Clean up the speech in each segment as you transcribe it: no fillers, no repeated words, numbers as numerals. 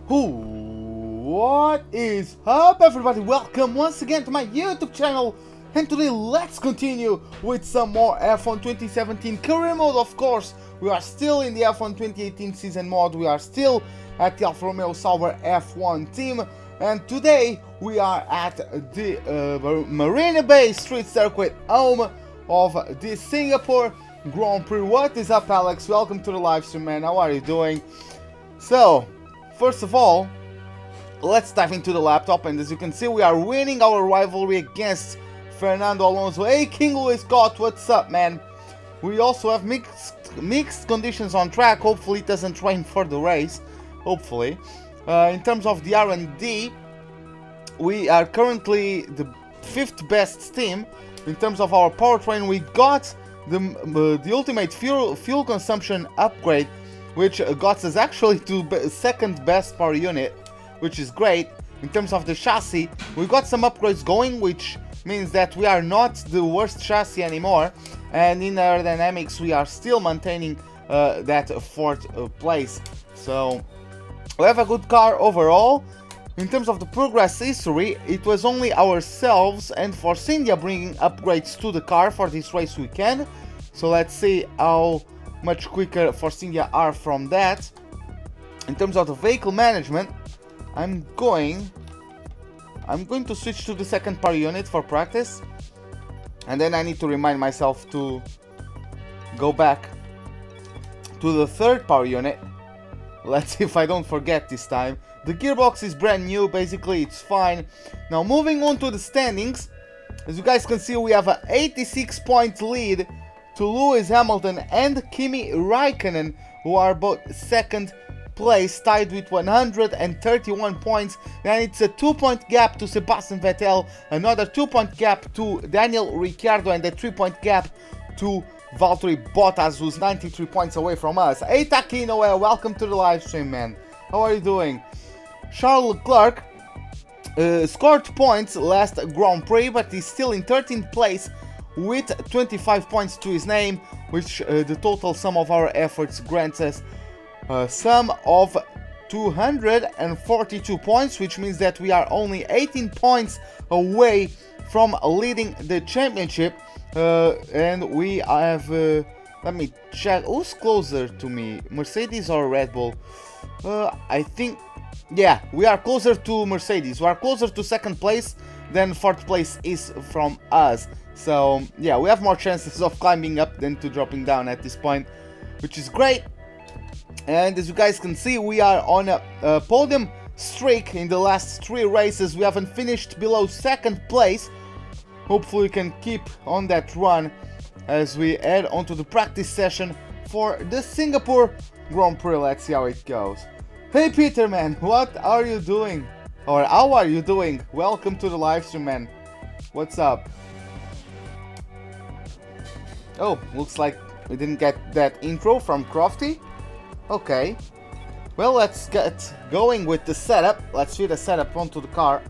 What is up, everybody? Welcome once again to my YouTube channel, and today let's continue with some more F1 2017 career mode. Of course, we are still in the F1 2018 season mode. We are still at the Alfa Romeo Sauber F1 team, and today we are at the Marina Bay Street Circuit, home of the Singapore Grand Prix. What is up, Alex? Welcome to the live stream, man. How are you doing? So, first of all, let's dive into the laptop, and as you can see, we are winning our rivalry against Fernando Alonso. Hey, King Louis Scott, what's up, man? We also have mixed conditions on track. Hopefully it doesn't rain for the race. Hopefully. In terms of the R&D, we are currently the 5th best team. In terms of our powertrain, we got the ultimate fuel consumption upgrade, which got us actually to 2nd best power unit, which is great. In terms of the chassis, we got some upgrades going, which means that we are not the worst chassis anymore, and in aerodynamics we are still maintaining that 4th place. So we have a good car overall. In terms of the progress history, it was only ourselves and Force India bringing upgrades to the car for this race weekend. So let's see how much quicker Force India are from that. In terms of the vehicle management, I'm going to switch to the 2nd power unit for practice, and then I need to remind myself to go back to the 3rd power unit. Let's see if I don't forget this time. The gearbox is brand new, basically it's fine. Now moving on to the standings, as you guys can see, we have an 86-point lead to Lewis Hamilton and Kimi Raikkonen, who are both 2nd place, tied with 131 points. Then it's a 2-point gap to Sebastian Vettel, another 2-point gap to Daniel Ricciardo, and a 3-point gap to Valtteri Bottas, who's 93 points away from us. Hey Takino, welcome to the live stream, man. How are you doing? Charles Leclerc scored points last Grand Prix, but he's still in 13th place with 25 points to his name, which the total sum of our efforts grants us a sum of 242 points, which means that we are only 18 points away from leading the championship. And we have, let me check, who's closer to me, Mercedes or Red Bull? I think, yeah, we are closer to Mercedes. We are closer to 2nd place than 4th place is from us. So yeah, we have more chances of climbing up than to dropping down at this point, which is great. And as you guys can see, we are on a podium streak in the last 3 races. We haven't finished below 2nd place. Hopefully we can keep on that run as we head onto the practice session for the Singapore Grand Prix. Let's see how it goes. Hey Peter, man, what are you doing? Or how are you doing? Welcome to the live stream, man. What's up? Oh, looks like we didn't get that intro from Crofty. Okay. Well, let's get going with the setup. Let's fit the setup onto the car.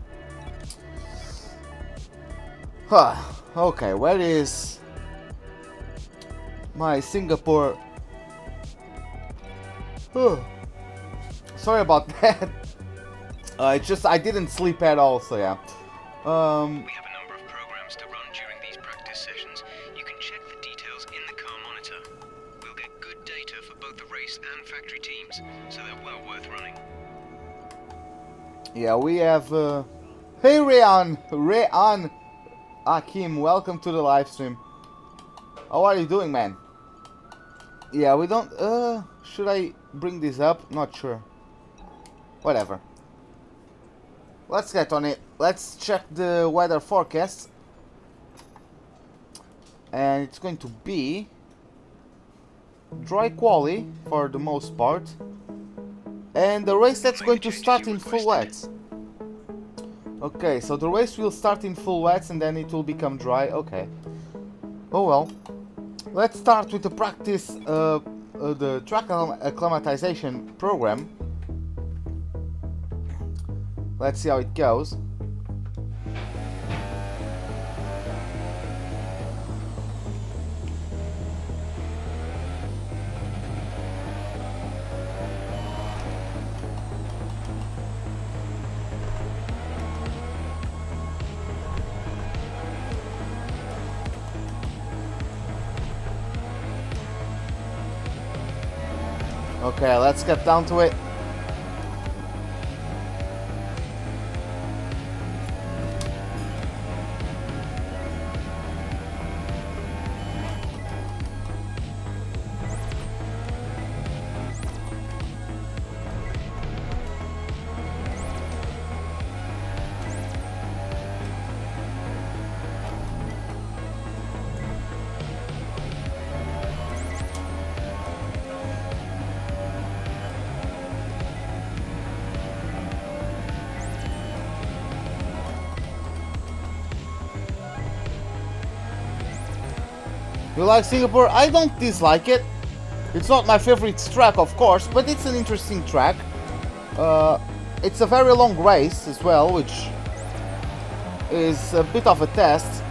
Okay, where is my Singapore? Sorry about that. It's just I didn't sleep at all, so yeah. We have a number of programs to run during these practice sessions. You can check the details in the car monitor. We'll get good data for both the race and factory teams, so they're well worth running. Yeah, we have. Hey, Rayan Akim, welcome to the live stream. How are you doing, man? Yeah, we don't. Should I bring this up? Not sure. Whatever. Let's get on it. Let's check the weather forecast. And it's going to be dry quali for the most part. And the race that's going to start in full wets. Okay, so the race will start in full wets and then it will become dry. Okay. Oh well. Let's start with the practice, the track acclimatization program. Let's see how it goes. Okay, let's get down to it. You like Singapore? I don't dislike it. It's not my favorite track, of course, but it's an interesting track. It's a very long race as well, which is a bit of a test.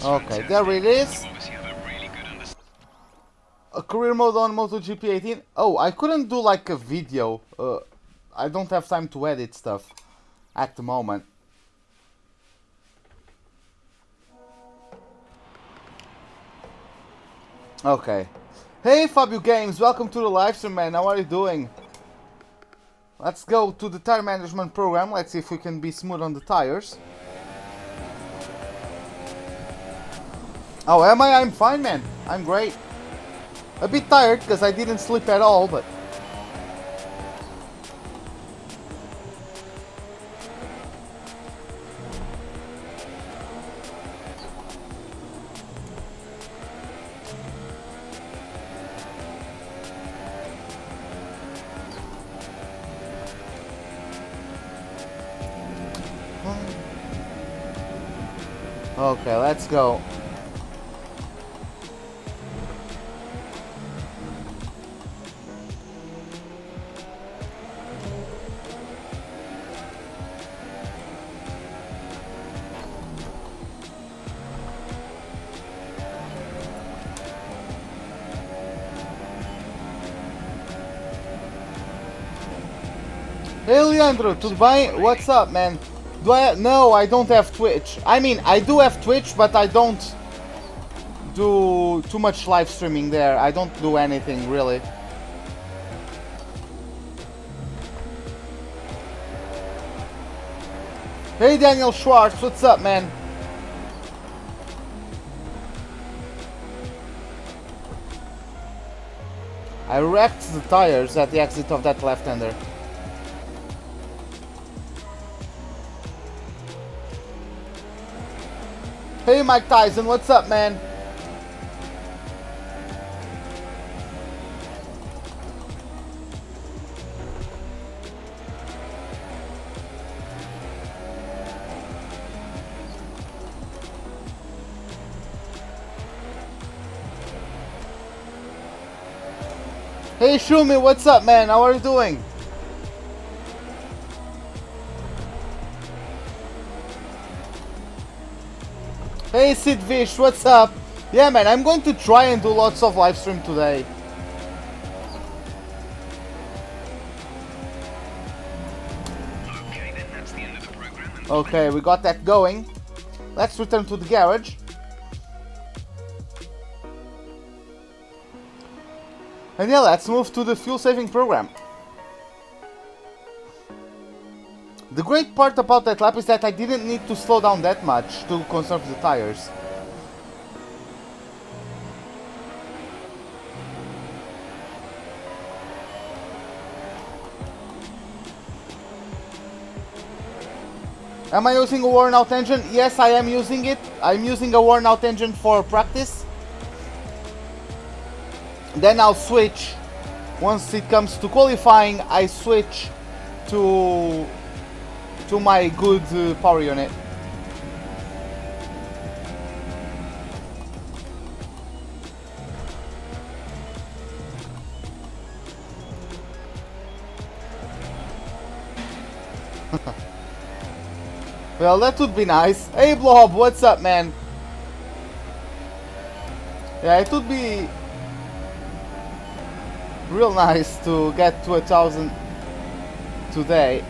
Okay, there it is. A career mode on MotoGP 18. Oh, I couldn't do like a video. I don't have time to edit stuff at the moment. Okay. Hey Fabio Games, welcome to the live stream, man. How are you doing? Let's go to the tire management program. Let's see if we can be smooth on the tires. Oh, am I? I'm fine, man. I'm great. A bit tired because I didn't sleep at all, but... Okay, let's go. Hey Leandro, tudo bem? What's up, man? No, I don't have Twitch. I mean, I do have Twitch, but I don't do too much live streaming there. I don't do anything, really. Hey Daniel Schwartz, what's up, man? I wrecked the tires at the exit of that left-hander. Hey Mike Tyson, what's up, man? Hey Shumi, what's up, man? How are you doing? Hey Sid Vish, what's up? Yeah, man, I'm going to try and do lots of live stream today. Okay, then that's the end of the program. Okay, we got that going. Let's return to the garage. And yeah, let's move to the fuel saving program. The great part about that lap is that I didn't need to slow down that much to conserve the tires. Am I using a worn out engine? Yes, I am using it. I'm using a worn out engine for practice. Then I'll switch. Once it comes to qualifying, I switch to my good power unit. Well, that would be nice. Hey Blob, what's up, man? Yeah, it would be real nice to get to 1,000 today.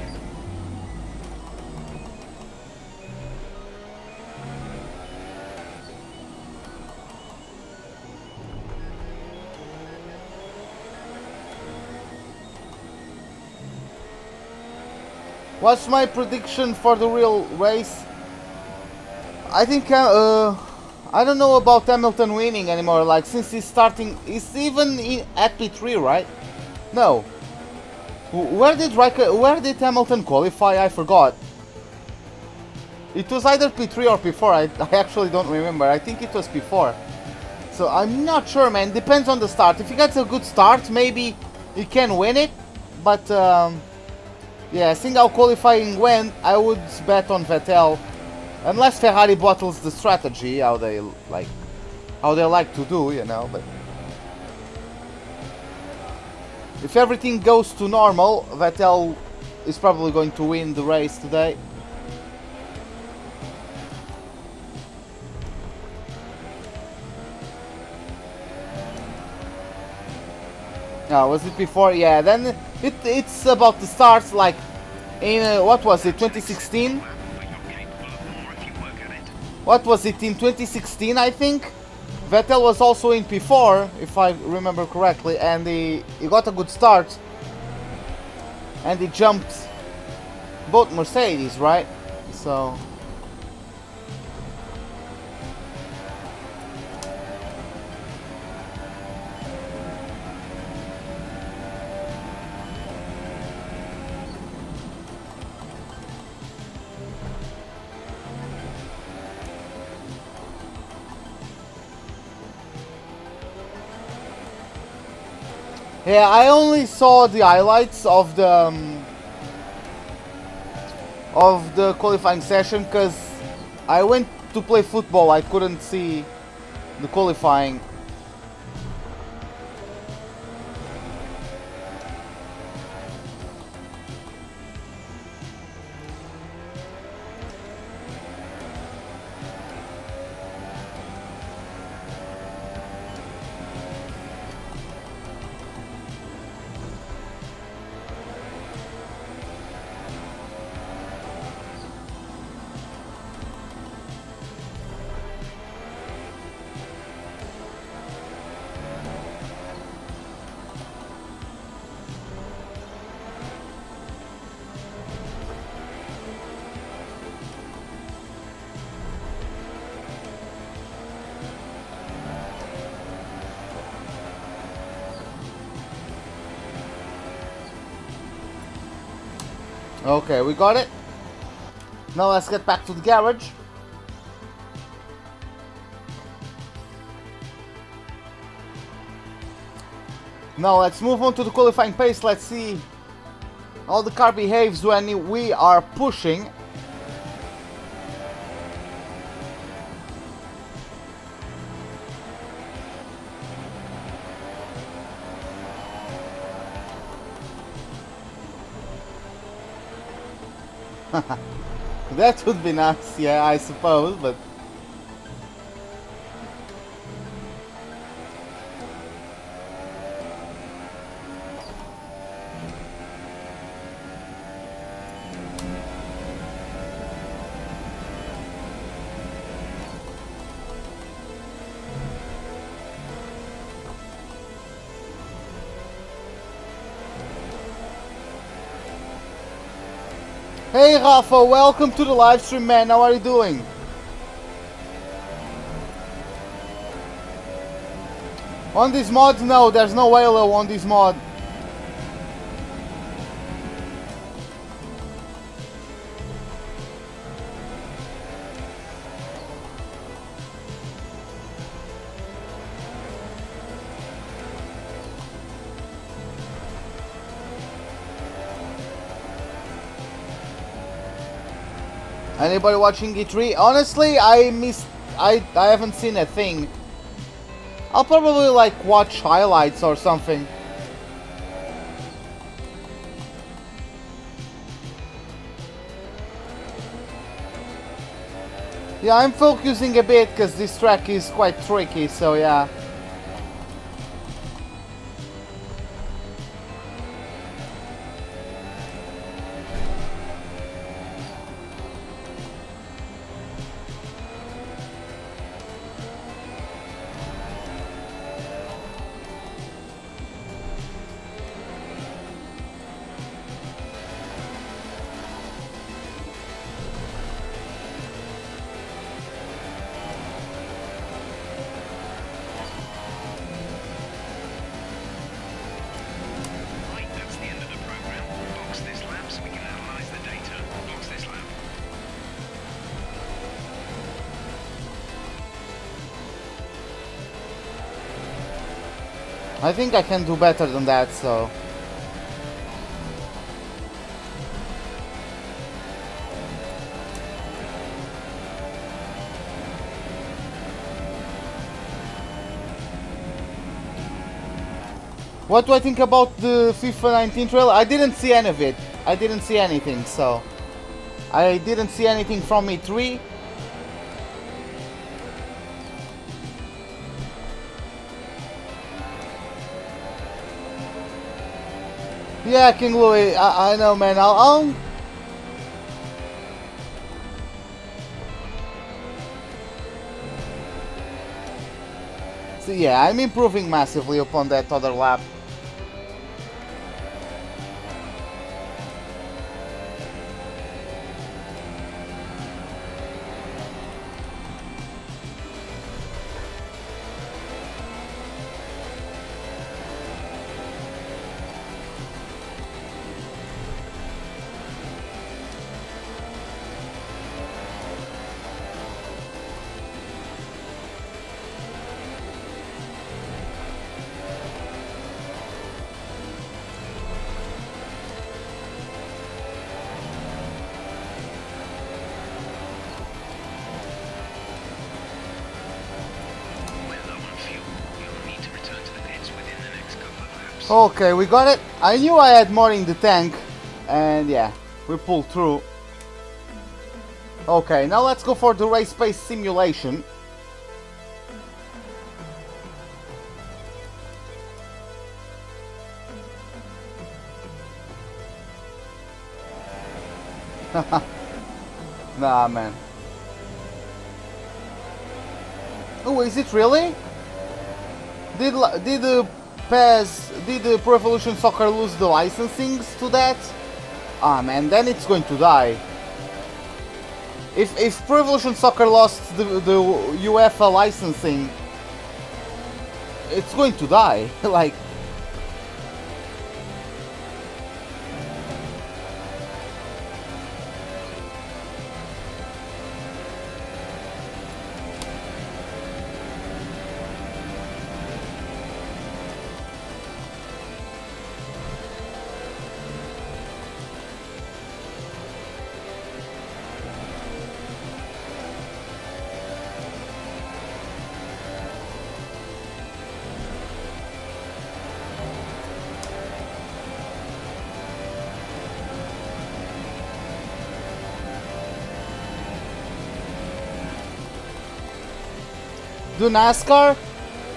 What's my prediction for the real race? I think I don't know about Hamilton winning anymore. Like, since he's starting, he's even at P3, right? No. Where did Hamilton qualify? I forgot. It was either P3 or P4. I actually don't remember. I think it was P4. So I'm not sure, man. Depends on the start. If he gets a good start, maybe he can win it. But yeah, seeing how qualifying went, I would bet on Vettel, unless Ferrari bottles the strategy, how they like to do, you know. But if everything goes to normal, Vettel is probably going to win the race today. Was it before? Yeah, then it's about the starts, like in what was it, 2016? What was it, in 2016, I think? Vettel was also in P4, if I remember correctly, and he got a good start. And he jumped both Mercedes, right? So... yeah, I only saw the highlights of the qualifying session because I went to play football. I couldn't see the qualifying. Okay, we got it. Now let's get back to the garage. Now let's move on to the qualifying pace. Let's see how the car behaves when we are pushing. That would be nice, yeah, I suppose, but... Hey Rafa, welcome to the live stream, man. How are you doing? On this mod, no, there's no halo on this mod. Anybody watching E3? Honestly, I haven't seen a thing. I'll probably like watch highlights or something. Yeah, I'm focusing a bit because this track is quite tricky, so yeah. Right, that's the end of the program. Box this lap so we can analyze the data. Box this lap. I think I can do better than that, so... What do I think about the FIFA 19 trailer? I didn't see any of it. I didn't see anything, so... I didn't see anything from E3. Yeah, King Louis, I know, man. I'll... So yeah, I'm improving massively upon that other lap. Okay, we got it. I knew I had more in the tank, and yeah, we pulled through. Okay, now let's go for the race pace simulation. Nah, man. Oh, is it really? Did the Pro Evolution Soccer lose the licensings to that? Ah, man, then it's going to die. If Pro Evolution Soccer lost the UEFA licensing, it's going to die. Like. Do NASCAR?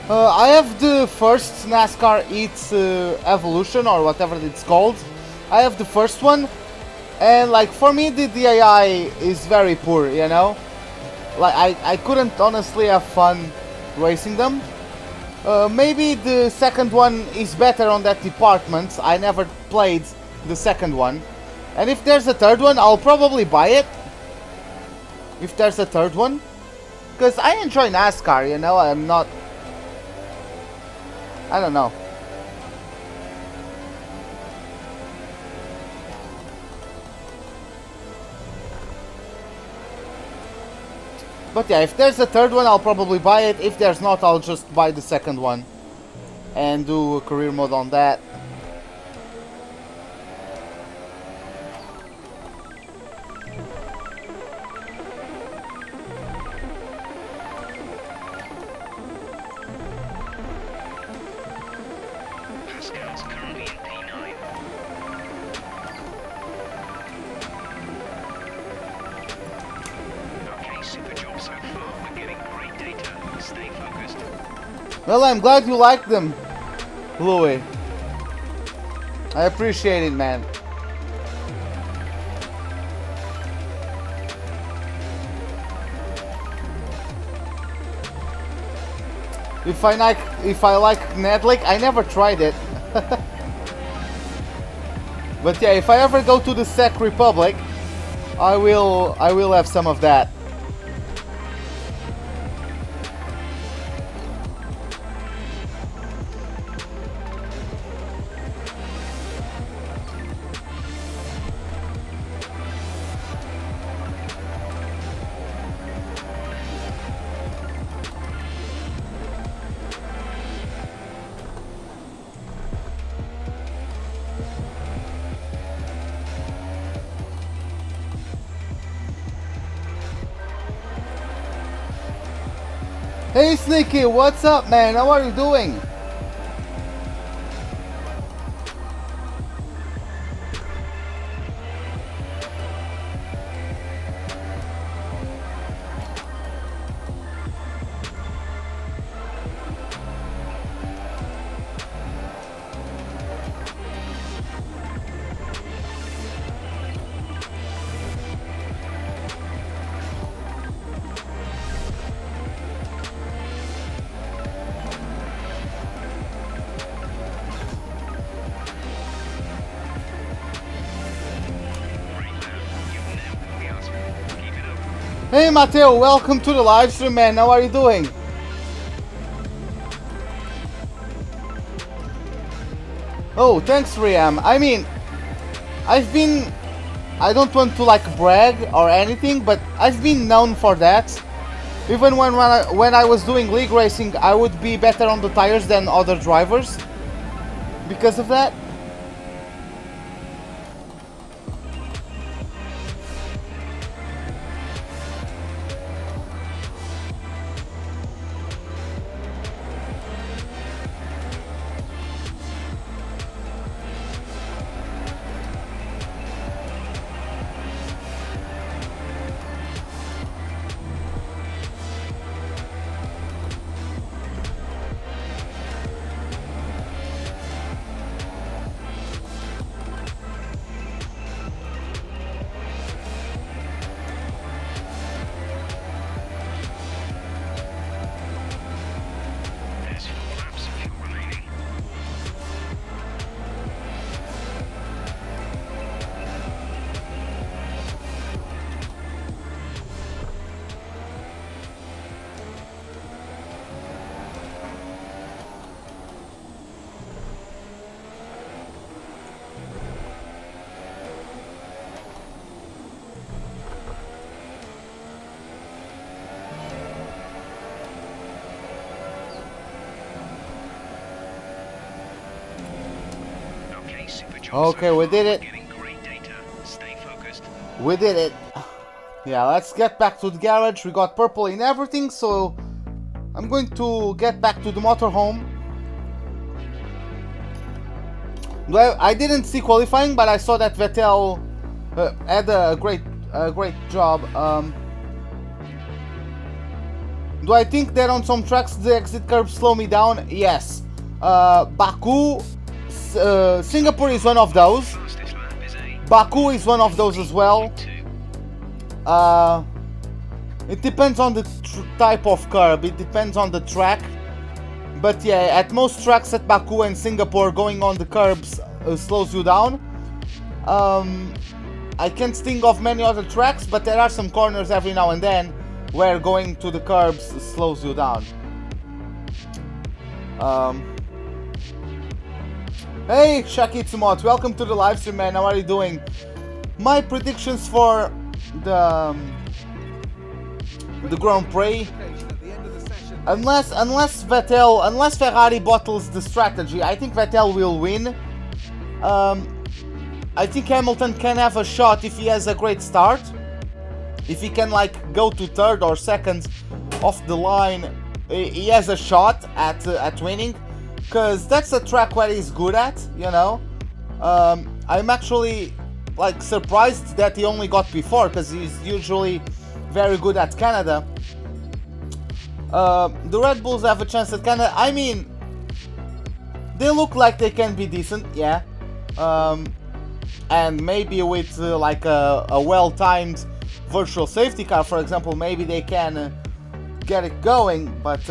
I have the first NASCAR Eats Evolution or whatever it's called. I have the first one, and like for me the AI is very poor, you know. Like I couldn't honestly have fun racing them. Maybe the second one is better on that department. I never played the second one, and if there's a third one, I'll probably buy it. If there's a third one. Because I enjoy NASCAR, you know, I'm not... I don't know. But yeah, if there's a third one, I'll probably buy it. If there's not, I'll just buy the second one. And do a career mode on that. Well, I'm glad you liked them, Louis. I appreciate it, man. If I like Netlick, I never tried it. But yeah, if I ever go to the Czech Republic, I will have some of that. Hey Sneaky, what's up, man? How are you doing? Hey Matteo, welcome to the live stream, man. How are you doing? Oh, thanks, Riam. I mean, I don't want to like brag or anything, but I've been known for that. Even when I was doing league racing, I would be better on the tires than other drivers because of that. Okay, we did it. We did it. Yeah, let's get back to the garage. We got purple in everything, so I'm going to get back to the motorhome. Well, I didn't see qualifying, but I saw that Vettel had a great job. Do I think that on some tracks the exit curves slow me down? Yes. Baku, Singapore is one of those. Baku is one of those as well. It depends on the type of curb, it depends on the track. But yeah, at most tracks at Baku and Singapore, going on the curbs slows you down. I can't think of many other tracks, but there are some corners every now and then where going to the curbs slows you down. Hey Shakitsumot, welcome to the live stream, man. How are you doing? My predictions for the Grand Prix, unless Ferrari bottles the strategy, I think Vettel will win. I think Hamilton can have a shot if he has a great start. If he can like go to third or second off the line, he has a shot at winning, because that's a track where he's good at, you know. I'm actually like surprised that he only got P4, because he's usually very good at Canada. The Red Bulls have a chance at kinda, I mean, they look like they can be decent, yeah. And maybe with like a well-timed virtual safety car, for example, maybe they can get it going. But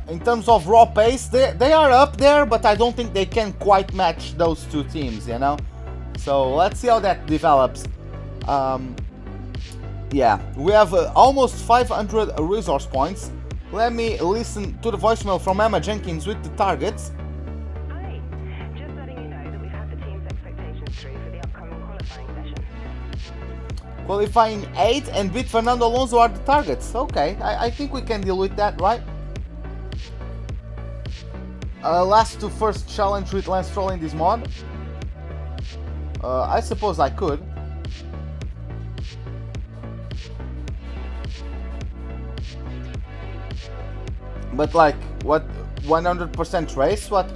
in terms of raw pace, they are up there, but I don't think they can quite match those two teams, you know. So let's see how that develops. Yeah, we have almost 500 resource points. Let me listen to the voicemail from Emma Jenkins with the targets. Hi, just letting you know that we've had the team's expectations through for the upcoming qualifying session. Qualifying 8 and beat Fernando Alonso are the targets. Okay, I think we can deal with that, right? Last to first challenge with Lance Stroll in this mod. I suppose I could. But like, what 100% race? What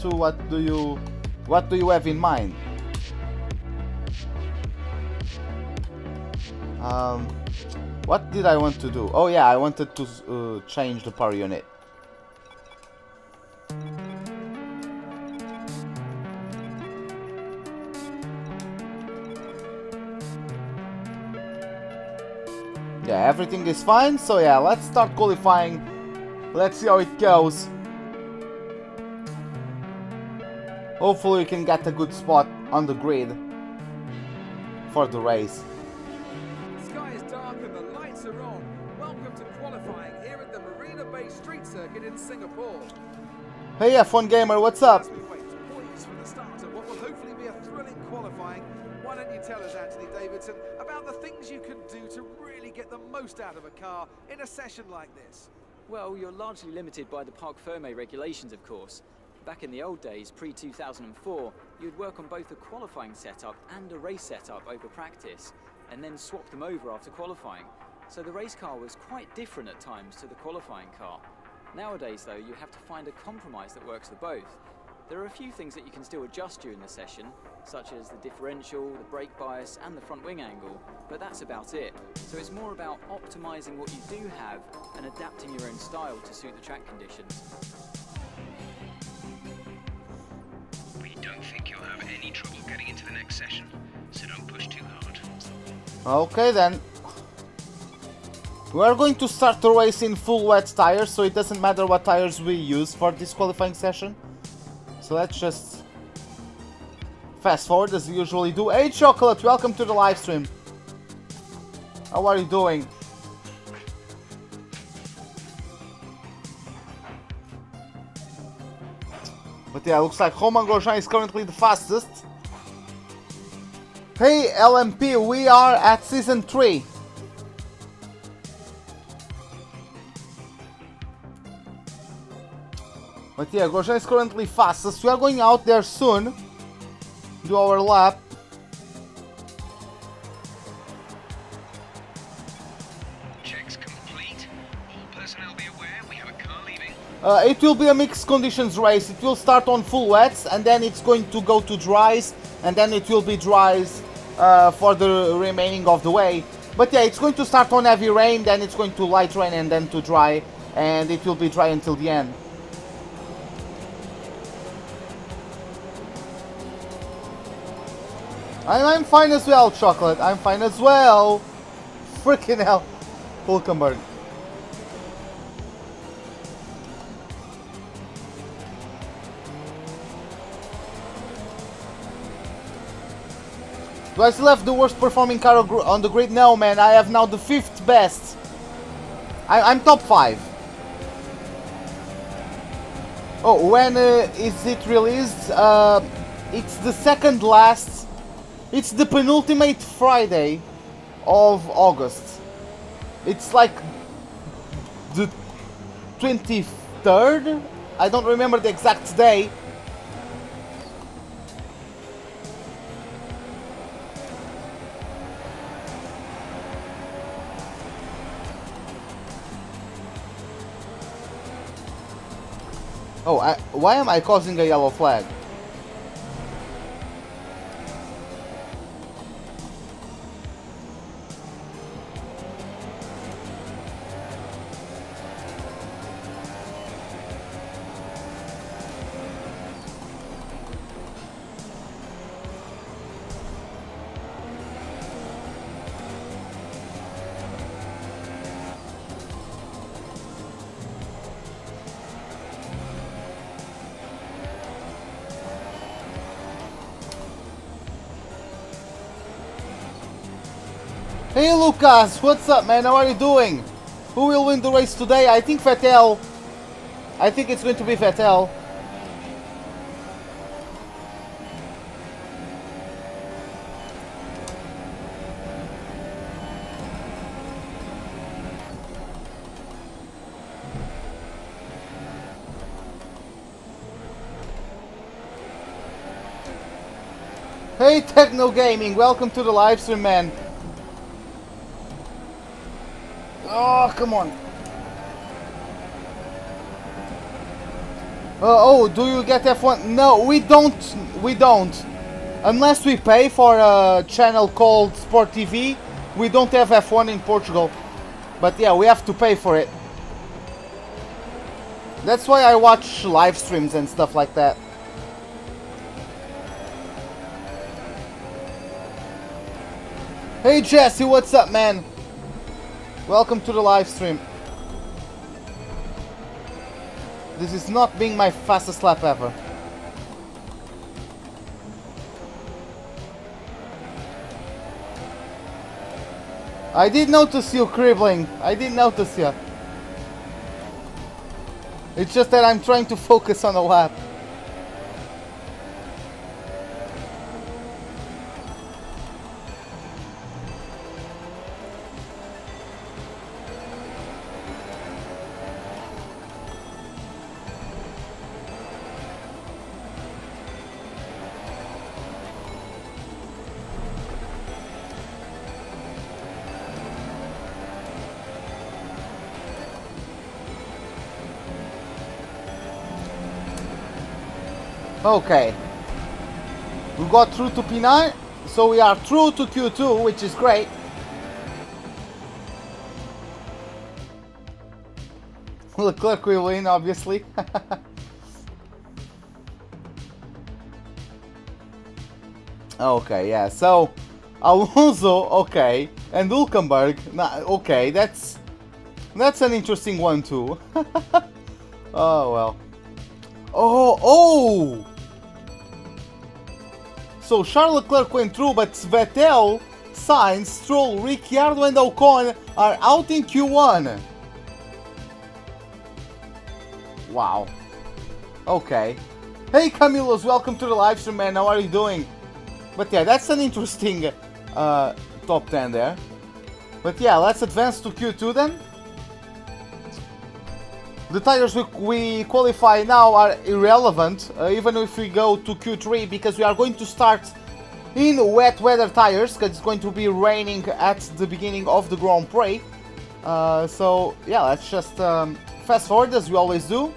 do you have in mind? What did I want to do? Oh yeah, I wanted to change the power unit. Yeah, everything is fine. So yeah, let's start qualifying. Let's see how it goes. Hopefully we can get a good spot on the grid for the race. The sky is dark and the lights are on. Welcome to qualifying here at the Marina Bay Street Circuit in Singapore. Hey F1 Gamer, what's up? As we wait points for the start of what will hopefully be a thrilling qualifying, why don't you tell us, Anthony Davidson, about the things you can do to really get the most out of a car in a session like this? Well, you're largely limited by the Parc Fermé regulations, of course. Back in the old days, pre-2004, you'd work on both a qualifying setup and a race setup over practice, and then swap them over after qualifying. So the race car was quite different at times to the qualifying car. Nowadays, though, you have to find a compromise that works for both. There are a few things that you can still adjust during the session, such as the differential, the brake bias, and the front wing angle, but that's about it. So it's more about optimizing what you do have and adapting your own style to suit the track conditions. We don't think you'll have any trouble getting into the next session, so don't push too hard. Okay then. We are going to start the race in full wet tires, so it doesn't matter what tires we use for this qualifying session. So let's just fast forward as we usually do. Hey Chocolate, welcome to the live stream. How are you doing? But yeah, looks like Romain Grosjean is currently the fastest. Hey LMP, we are at season 3. But yeah, Grosjean is currently fastest. We are going out there soon. Do our lap. Checks complete. All personnel be aware we have a car leaving. It will be a mixed conditions race. It will start on full wets and then it's going to go to dries and then it will be dries for the remaining of the way. But yeah, it's going to start on heavy rain, then it's going to light rain and then to dry, and it will be dry until the end. I'm fine as well, Chocolate. I'm fine as well. Freaking hell. Hulkenberg. Do I still have the worst performing car on the grid? No, man. I have now the 5th best. I'm top 5. Oh, when is it released? It's the second last. It's the penultimate Friday of August. It's like the 23rd? I don't remember the exact day. Oh, why am I causing a yellow flag? Hey Lucas, what's up, man? How are you doing? Who will win the race today? I think Vettel. I think it's going to be Vettel. Hey Techno Gaming, welcome to the live stream, man. Oh, come on. Oh, do you get F1? No, we don't. We don't. Unless we pay for a channel called Sport TV, we don't have F1 in Portugal. But yeah, we have to pay for it. That's why I watch live streams and stuff like that. Hey Jesse, what's up, man? Welcome to the live stream. This is not being my fastest lap ever. I did notice you cribbling. I did notice you. It's just that I'm trying to focus on the lap. Okay, we got through to P9, so we are through to Q2, which is great. Leclerc will win, obviously. Okay, yeah, so Alonso, okay, and Hülkenberg, okay, that's an interesting one too. Oh well. Oh! So Charles Leclerc went through, but Vettel, Sainz, Stroll, Ricciardo and Ocon are out in Q1. Wow. Okay. Hey Camilos, welcome to the live stream, man. How are you doing? But yeah, that's an interesting top 10 there. But yeah, let's advance to Q2 then. The tires we qualify now are irrelevant, even if we go to Q3, because we are going to start in wet weather tires, because it's going to be raining at the beginning of the Grand Prix. So yeah, let's just fast forward as we always do,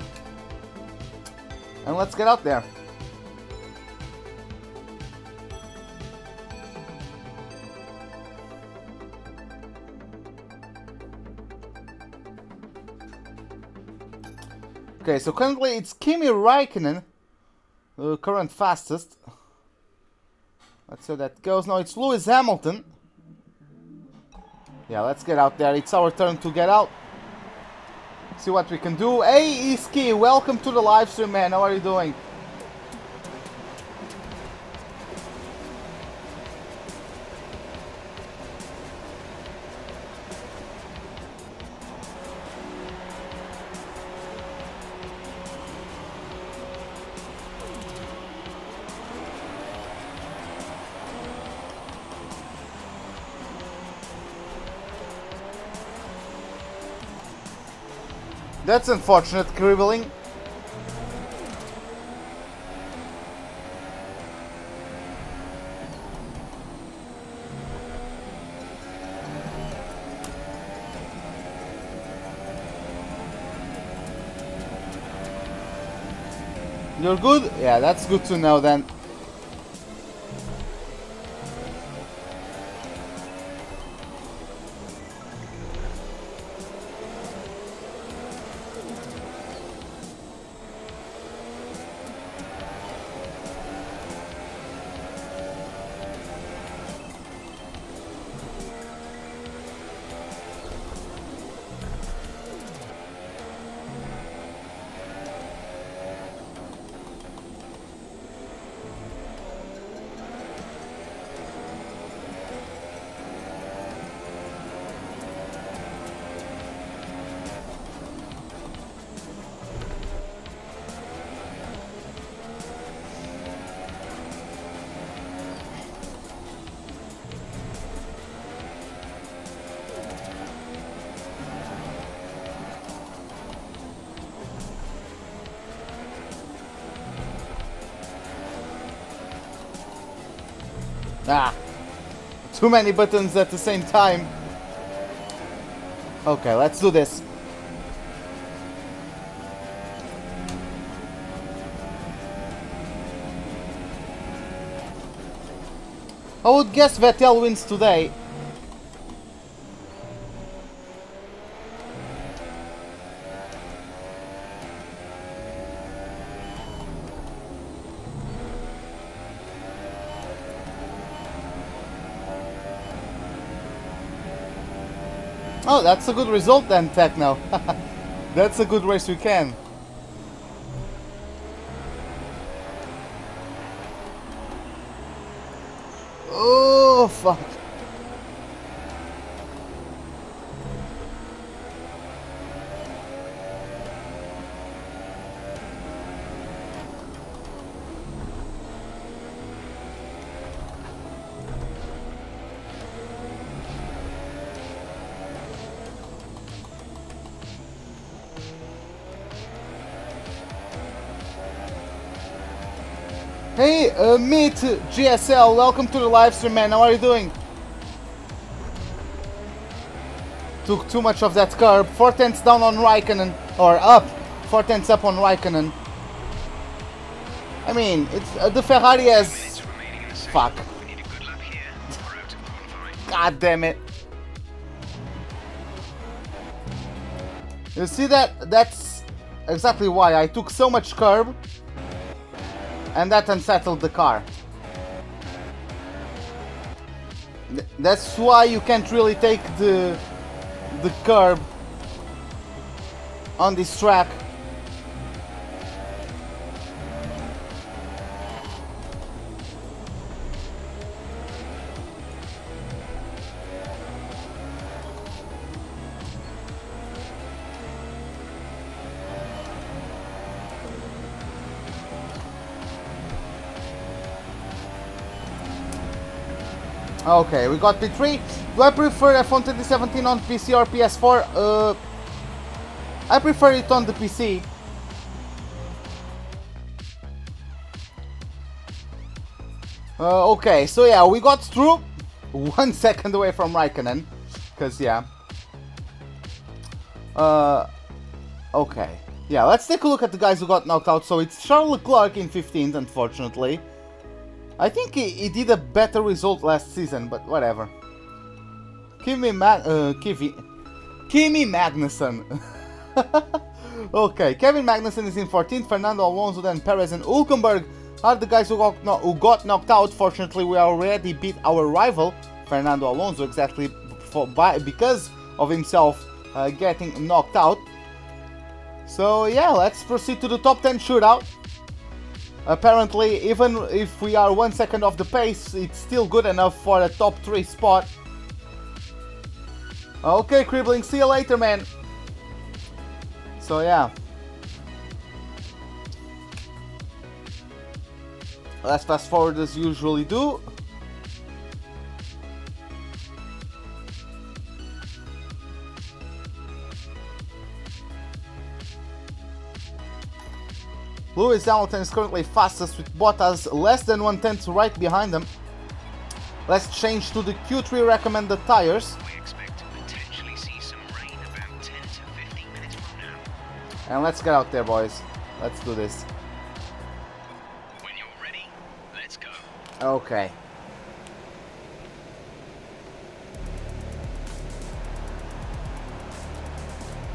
and let's get out there. Okay, so currently it's Kimi Räikkönen, the current fastest. Let's see how that goes. Now it's Lewis Hamilton. Yeah, let's get out there. It's our turn to get out. See what we can do. Hey, Iski, welcome to the live stream, man. How are you doing? That's unfortunate, cribbling. You're good? Yeah, that's good to know then. Ah, too many buttons at the same time. Okay, let's do this. I would guess Vettel wins today. Oh, that's a good result then, Techno. That's a good race weekend. Oh, fuck. Hey, Meet GSL, welcome to the live stream, man. How are you doing? Took too much of that curb. 4 tenths down on Raikkonen, or up. 4 tenths up on Raikkonen. I mean, it's the Ferrari has. Fuck. God damn it. You see that? That's exactly why I took so much curb. And that unsettled the car. That's why you can't really take the curb on this track. Okay, we got P3. Do I prefer F1 2017 on PC or PS4? I prefer it on the PC. Okay, so yeah, we got through 1 second away from Raikkonen. Because, yeah. Okay. Yeah, let's take a look at the guys who got knocked out. So it's Charles Leclerc in 15th, unfortunately. I think he did a better result last season, but whatever. Kimi Magnussen. Okay, Kevin Magnussen is in 14th, Fernando Alonso, then Perez and Hülkenberg are the guys who got knocked out. Fortunately, we already beat our rival, Fernando Alonso, exactly because of himself getting knocked out. So yeah, let's proceed to the top 10 shootout. Apparently, even if we are 1 second off the pace, it's still good enough for a top 3 spot. Okay, Cribbling, see you later, man. So yeah. Let's fast forward as usually do. Lewis Hamilton is currently fastest with Bottas less than 1/10 right behind him. Let's change to the Q3 recommended tires. We expect to potentially see some rain about 10 to 15 minutes from now. And let's get out there, boys. Let's do this. When you're ready, let's go. Okay.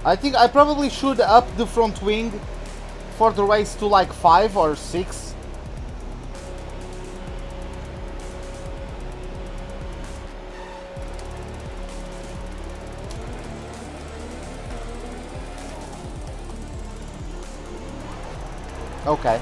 I think I probably should up the front wing for the race to like 5 or 6. Okay.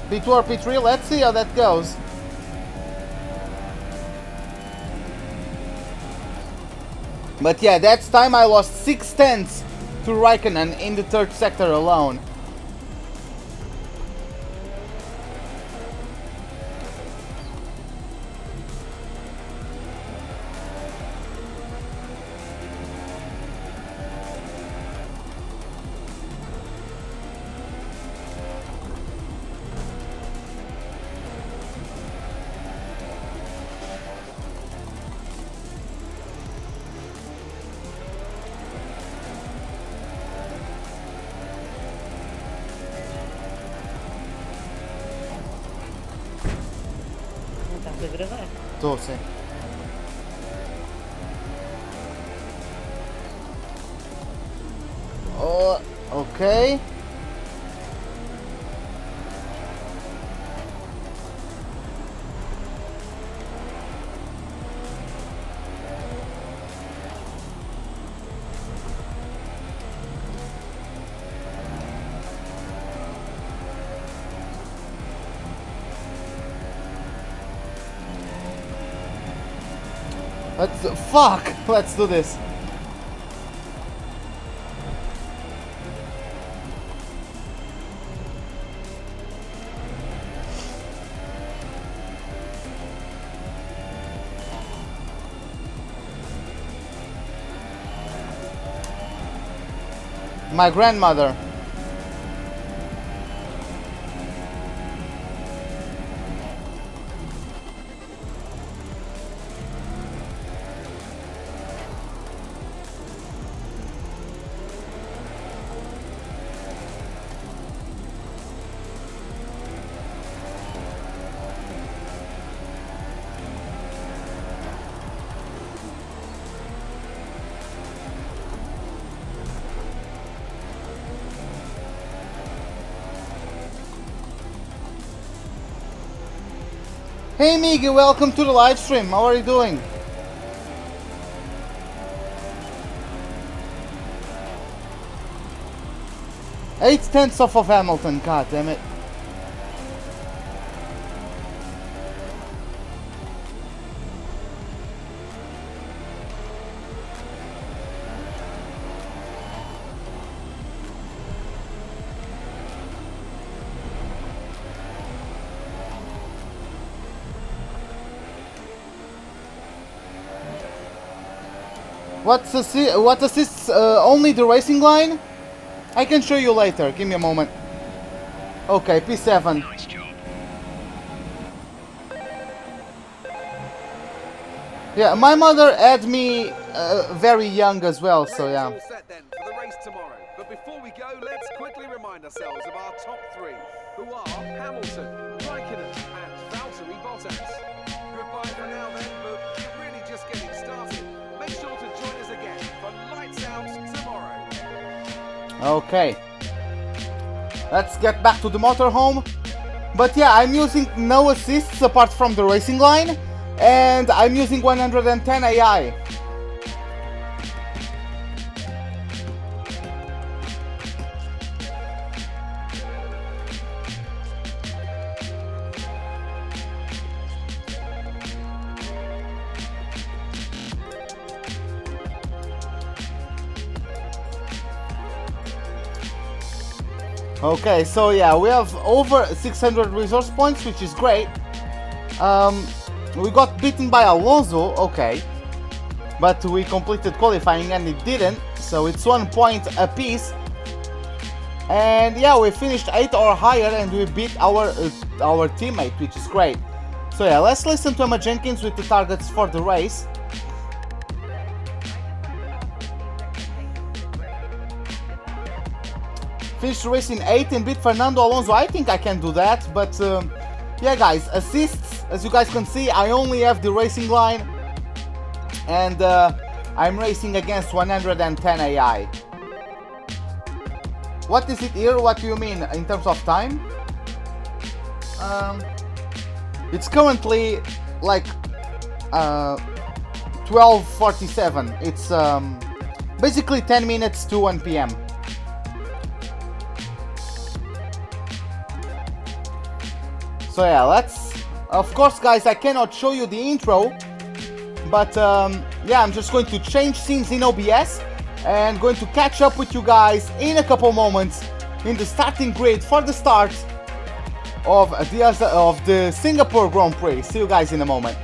P2 or P3, let's see how that goes. But yeah, that's time I lost 6/10 to Raikkonen in the 3rd sector alone. Tu, sì. Oh, ok. Let's do this. My grandmother. Hey Migi, welcome to the live stream. How are you doing? Eight-tenths off of Hamilton, god damn it. What assists only the racing line? I can show you later. Give me a moment. Okay, P7. Nice job. Yeah, my mother had me very young as well, so yeah. All set then for the race tomorrow. But before we go, let's quickly remind ourselves of our top three, who are Hamilton, Raikkonen, and Valtteri Bottas. Goodbye for now then, but we're really just getting started. Make sure to join us again for Lights Out tomorrow. Okay. Let's get back to the motorhome. But yeah, I'm using no assists apart from the racing line. And I'm using 110 AI. Okay, so yeah, we have over 600 resource points, which is great. We got beaten by Alonso, okay, but we completed qualifying and it didn't, so it's 1 point apiece. And yeah, we finished 8 or higher and we beat our teammate, which is great. So yeah, let's listen to Emma Jenkins with the targets for the race. Finished race in 8 and beat Fernando Alonso. I think I can do that, but yeah guys, assists, as you guys can see, I only have the racing line and I'm racing against 110 AI. What is it here? What do you mean in terms of time? It's currently like 12:47. It's basically 10 minutes to 1 PM. So yeah, let's... Of course, guys, I cannot show you the intro, but yeah, I'm just going to change scenes in OBS and going to catch up with you guys in a couple moments in the starting grid for the start of the Singapore Grand Prix. See you guys in a moment.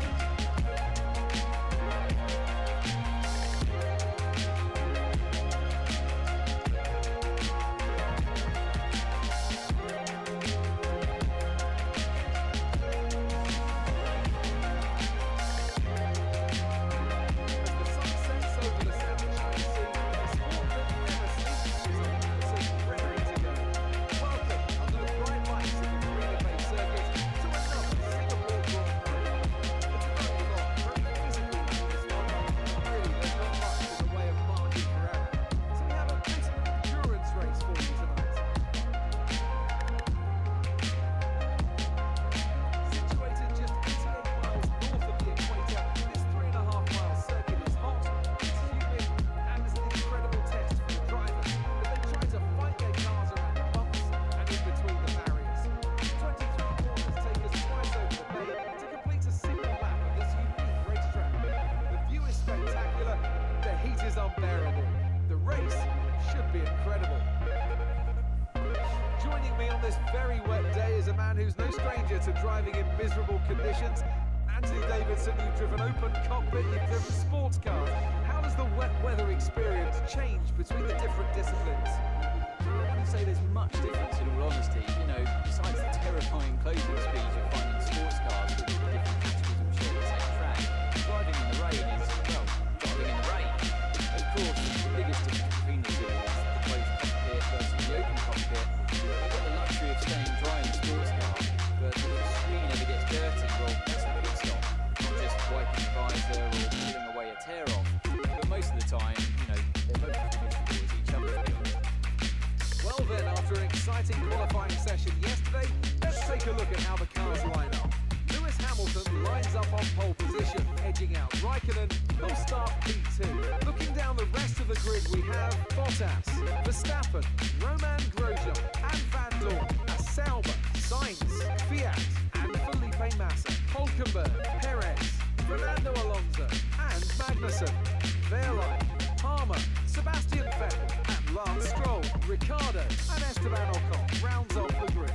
is unbearable. The race should be incredible. Joining me on this very wet day is a man who's no stranger to driving in miserable conditions. Anthony Davidson, you've driven open cockpit, you've driven sports cars. How does the wet weather experience change between the different disciplines? I wouldn't say there's much difference in all honesty. You know, besides the terrifying closing speeds you'll find in sports cars with the different categories which share the same track, driving in the rain is, well, driving in the rain. Of course, the biggest difference between the two is the closed cockpit versus the open cockpit. You've got the luxury of staying dry in the sports car, but if the screen ever gets dirty, well, that's a pit stop. Not just wiping the visor or peeling away a tear off, but most of the time, you know, they're both moving towards each other. Well then, after an exciting qualifying session yesterday, let's take a look at how the cars line up. Lewis Hamilton lines up on pole position, edging out Raikkonen, who'll start P2. Looking down the rest of the grid, we have Bottas, Verstappen, Roman Grosjean, and Van Dorn, Sauber, Sainz, Fiat, and Felipe Massa, Hulkenberg, Perez, Fernando Alonso, and Magnussen. Wehrlein, Palmer, Sebastian Vettel, and Lance Stroll, Ricciardo, and Esteban Ocon rounds off the grid.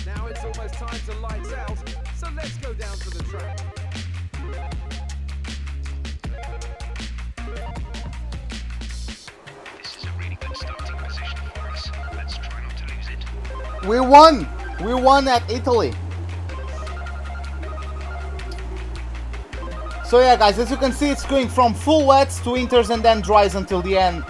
Now it's almost time to lights out, so let's go down to the track. This is a really good starting position for us. Let's try not to lose it. We won! We won at Italy. So yeah guys, as you can see, it's going from full wets to winters and then dries until the end.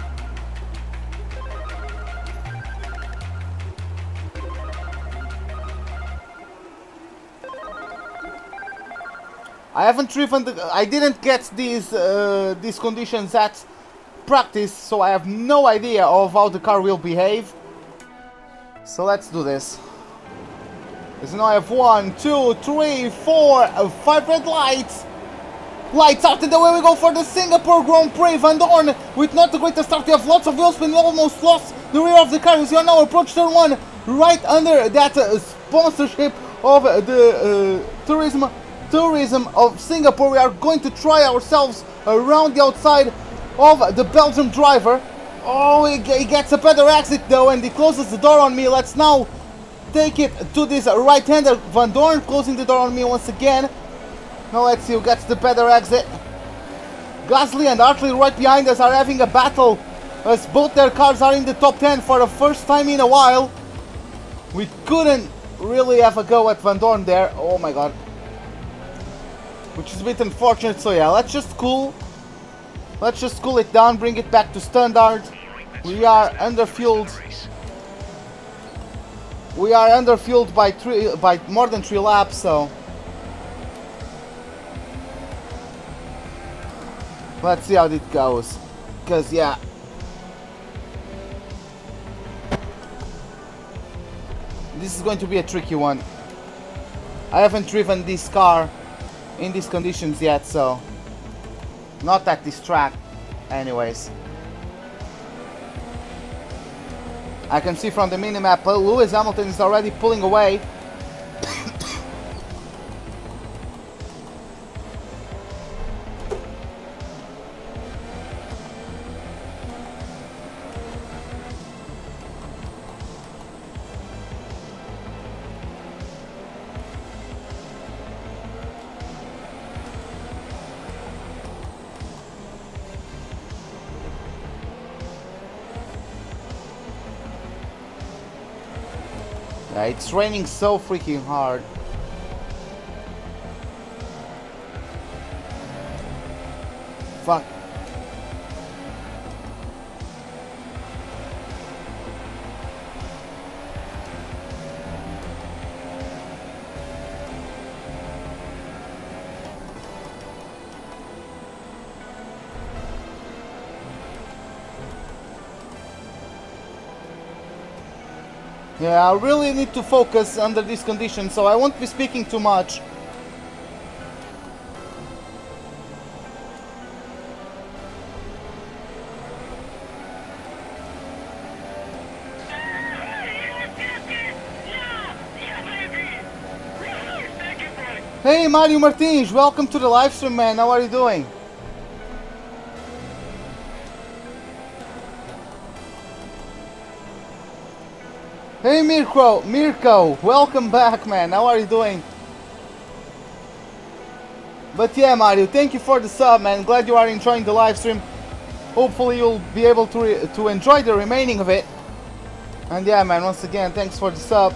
I didn't get these conditions at practice, so I have no idea of how the car will behave. So let's do this. So now I have 1, 2, 3, 4, 5 red lights. Lights out, and away we go for the Singapore Grand Prix. Van Dorn with not the greatest start. We have lots of wheel spin. We almost lost the rear of the car. We now approach turn 1 right under that sponsorship of the tourism of Singapore. We are going to try ourselves around the outside of the Belgium driver. Oh, he gets a better exit though, and he closes the door on me. Let's now take it to this right-hander. Van Dorn closing the door on me once again. Now let's see who gets the better exit. Gasly and Hartley right behind us are having a battle, as both their cars are in the top 10 for the first time in a while. We couldn't really have a go at Van Dorn there. Oh my god. Which is a bit unfortunate, so yeah, let's just cool it down, bring it back to standard. We are underfueled. We are underfueled by more than 3 laps, so let's see how it goes. Because yeah, this is going to be a tricky one. I haven't driven this car in these conditions yet, so not at this track anyways. I can see from the minimap Lewis Hamilton is already pulling away. Yeah, it's raining so freaking hard. Fuck. Yeah, I really need to focus under these conditions, so I won't be speaking too much. Hey Mario Martins, welcome to the live stream, man. How are you doing? Hey Mirko, welcome back, man. How are you doing? But yeah, Mario, thank you for the sub, man. Glad you are enjoying the live stream. Hopefully you'll be able to enjoy the remaining of it. And yeah, man, once again, thanks for the sub.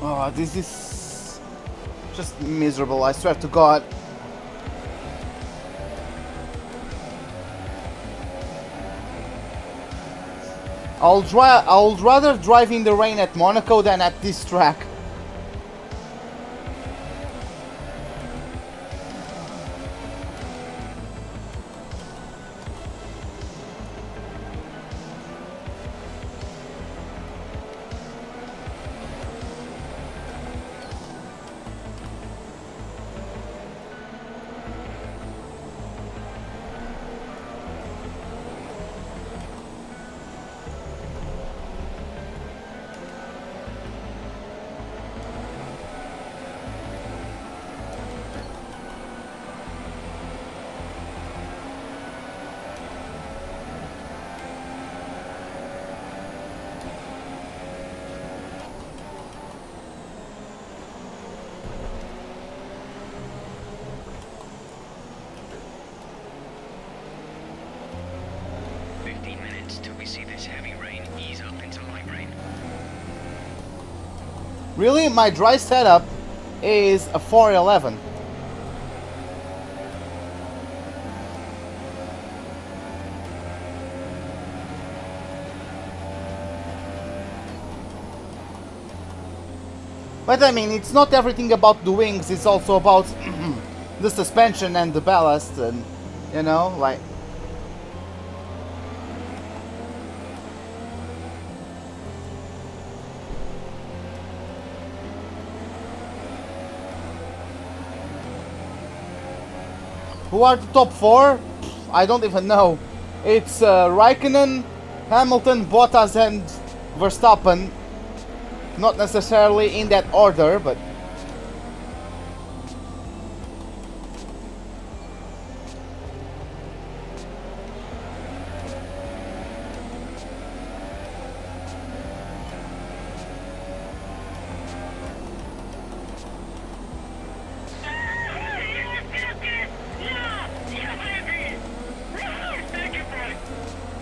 Oh, this is just miserable, I swear to God. I'll rather drive in the rain at Monaco than at this track. Really, my dry setup is a 411. But I mean, it's not everything about the wings, it's also about the suspension and the ballast and, you know, like... Who are the top four? I don't even know. It's Raikkonen, Hamilton, Bottas and Verstappen. Not necessarily in that order, but...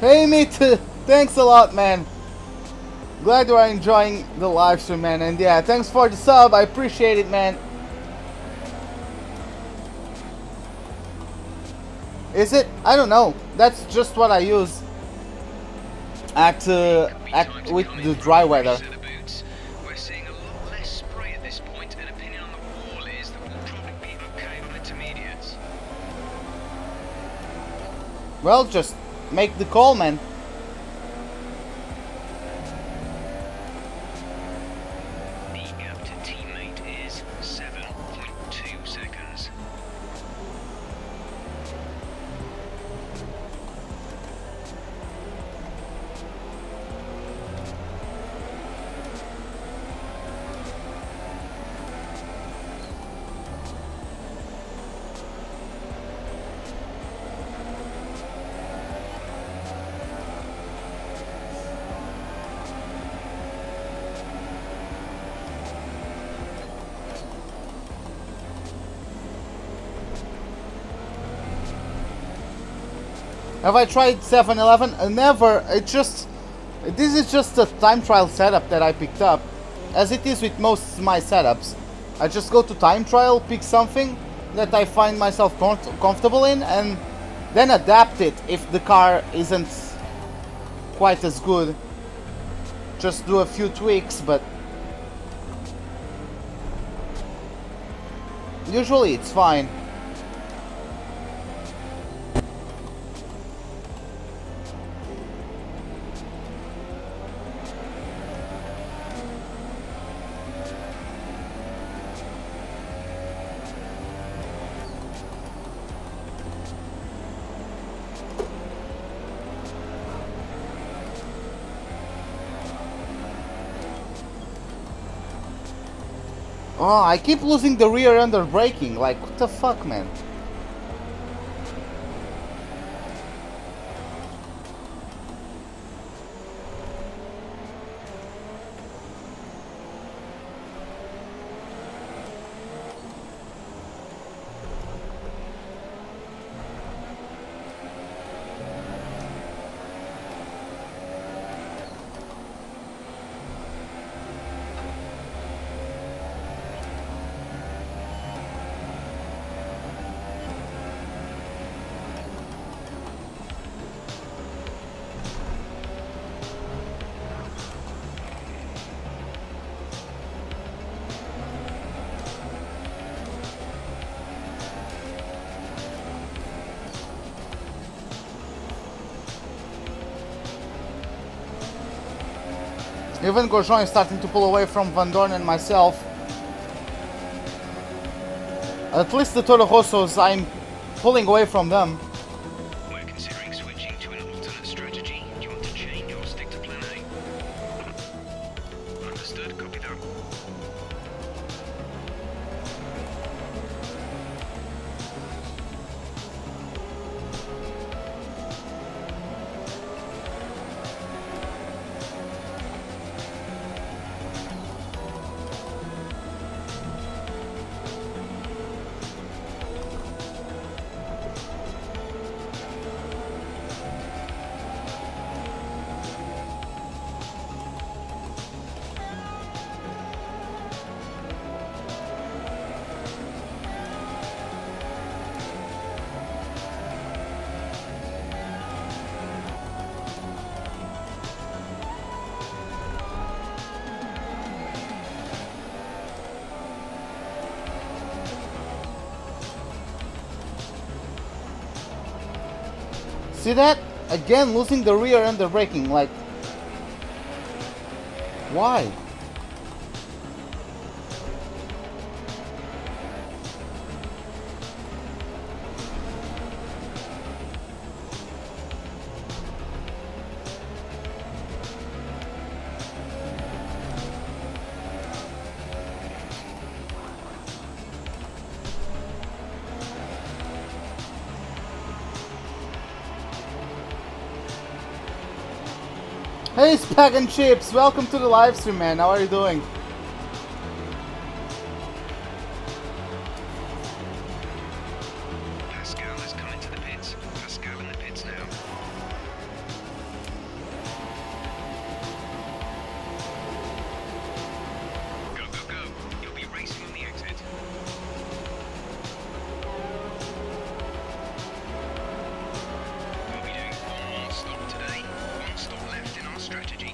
Hey mate, thanks a lot, man. Glad you are enjoying the live stream, man. And yeah, thanks for the sub, I appreciate it, man. Is it? I don't know. That's just what I use at with the dry weather. We're seeing a lot less spray at this point. An opinion on the wall is that we'll probably be okay on intermediates. Well, just make the call, man. The gap to teammate is 7.2 seconds. Have I tried 711? Never. This is just a time trial setup that I picked up, as it is with most of my setups. I just go to time trial, pick something that I find myself comfortable in, and then adapt it if the car isn't quite as good. Just do a few tweaks, but usually it's fine. Oh, I keep losing the rear under braking. Like, what the fuck, man? Even Grosjean is starting to pull away from Van Dorn and myself. At least the Toro Rossos, I'm pulling away from them. We're considering switching to an alternate strategy. Do you want to change or stick to plan A? Understood, copy that. See that? Again, losing the rear and the braking, like... Why? Hey Spag and Chips, welcome to the live stream, man. How are you doing? Pascal is coming to the pits. Pascal in the pits now. Go, go, go. You'll be racing on the exit. We'll be doing one more stop today. One stop left in our strategy.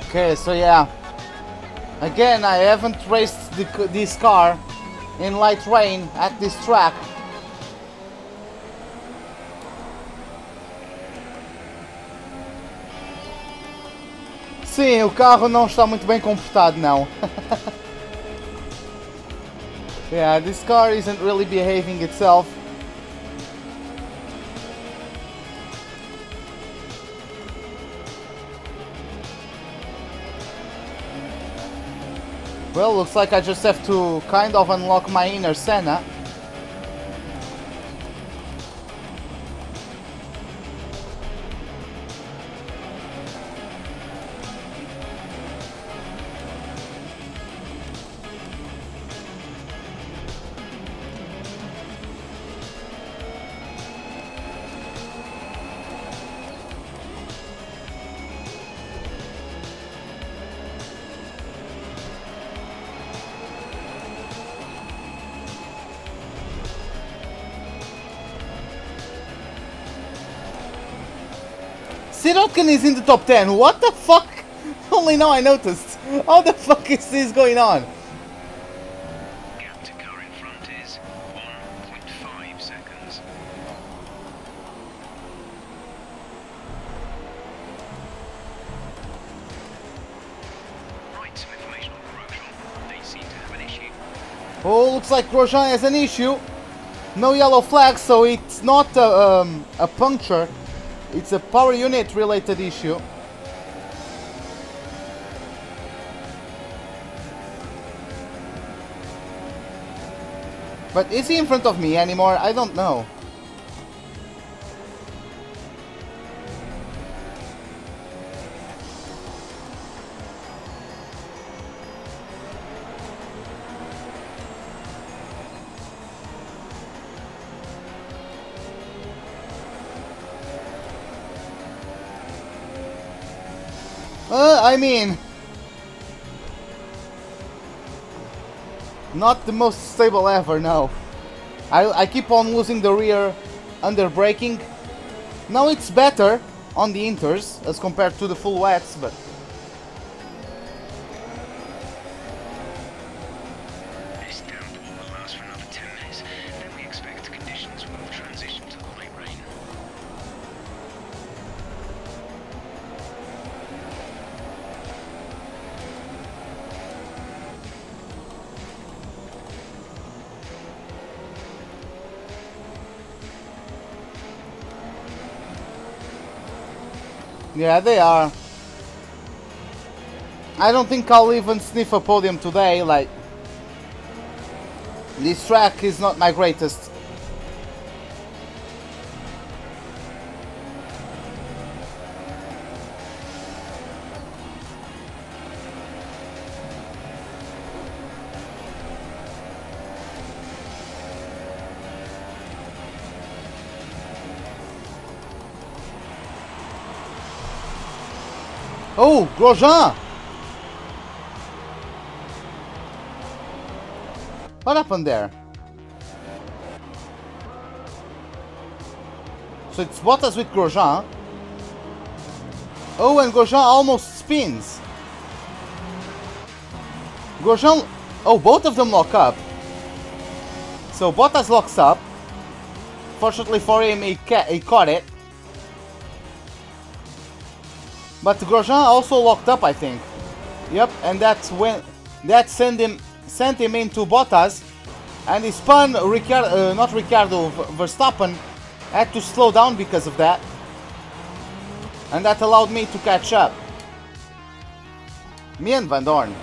Okay, so yeah. Again, I haven't raced this car in light rain at this track. Sim, o carro não está muito bem comportado, não. Yeah, this car isn't really behaving itself. Well, looks like I just have to kind of unlock my inner Senna. Sirotkin is in the top 10. What the fuck? Only now I noticed. How the fuck is this going on? Gap to car in front is 1.5 seconds. Right, some information on Grosjean. They seem to have an issue. Oh, looks like Grosjean has an issue. No yellow flag, so it's not a puncture. It's a power unit related issue. But is he in front of me anymore? I don't know. I mean, not the most stable ever, no. I keep on losing the rear under braking. Now it's better on the inters as compared to the full wets, but This downpour will last for another 10 minutes, then we expect conditions will transition to light rain. yeah, they are. I don't think I'll even sniff a podium today, like, this track is not my greatest. Oh, Grosjean! What happened there? So it's Bottas with Grosjean. Oh, and Grosjean almost spins. Grosjean... Oh, both of them lock up. So Bottas locks up. Fortunately for him, he caught it. But Grosjean also locked up, I think. Yep, and that's when that sent him into Bottas, and he spun Verstappen had to slow down because of that, and that allowed me to catch up. Me and Van Dorn.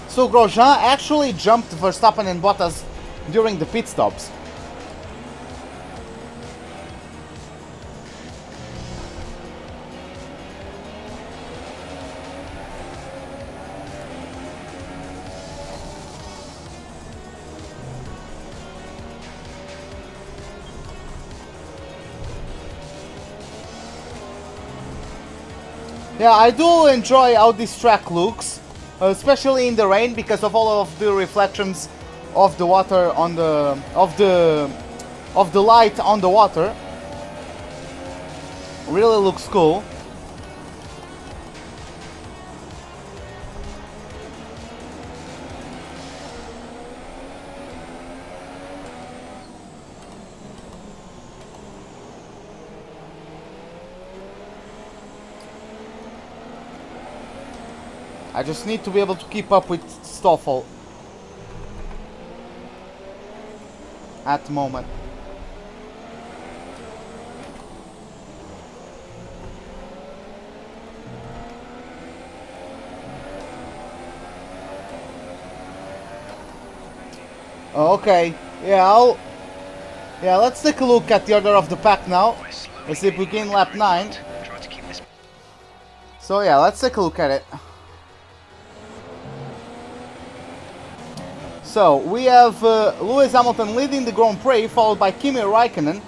So Grosjean actually jumped Verstappen and Bottas during the pit stops. Yeah, I do enjoy how this track looks. Especially in the rain, because of all of the reflections of the water on the of the light on the water. Really looks cool. I just need to be able to keep up with Stoffel at the moment. Okay, yeah, let's take a look at the order of the pack now. Let's see if we begin lap 9. So yeah, let's take a look at it. So, we have Lewis Hamilton leading the Grand Prix, followed by Kimi Räikkönen.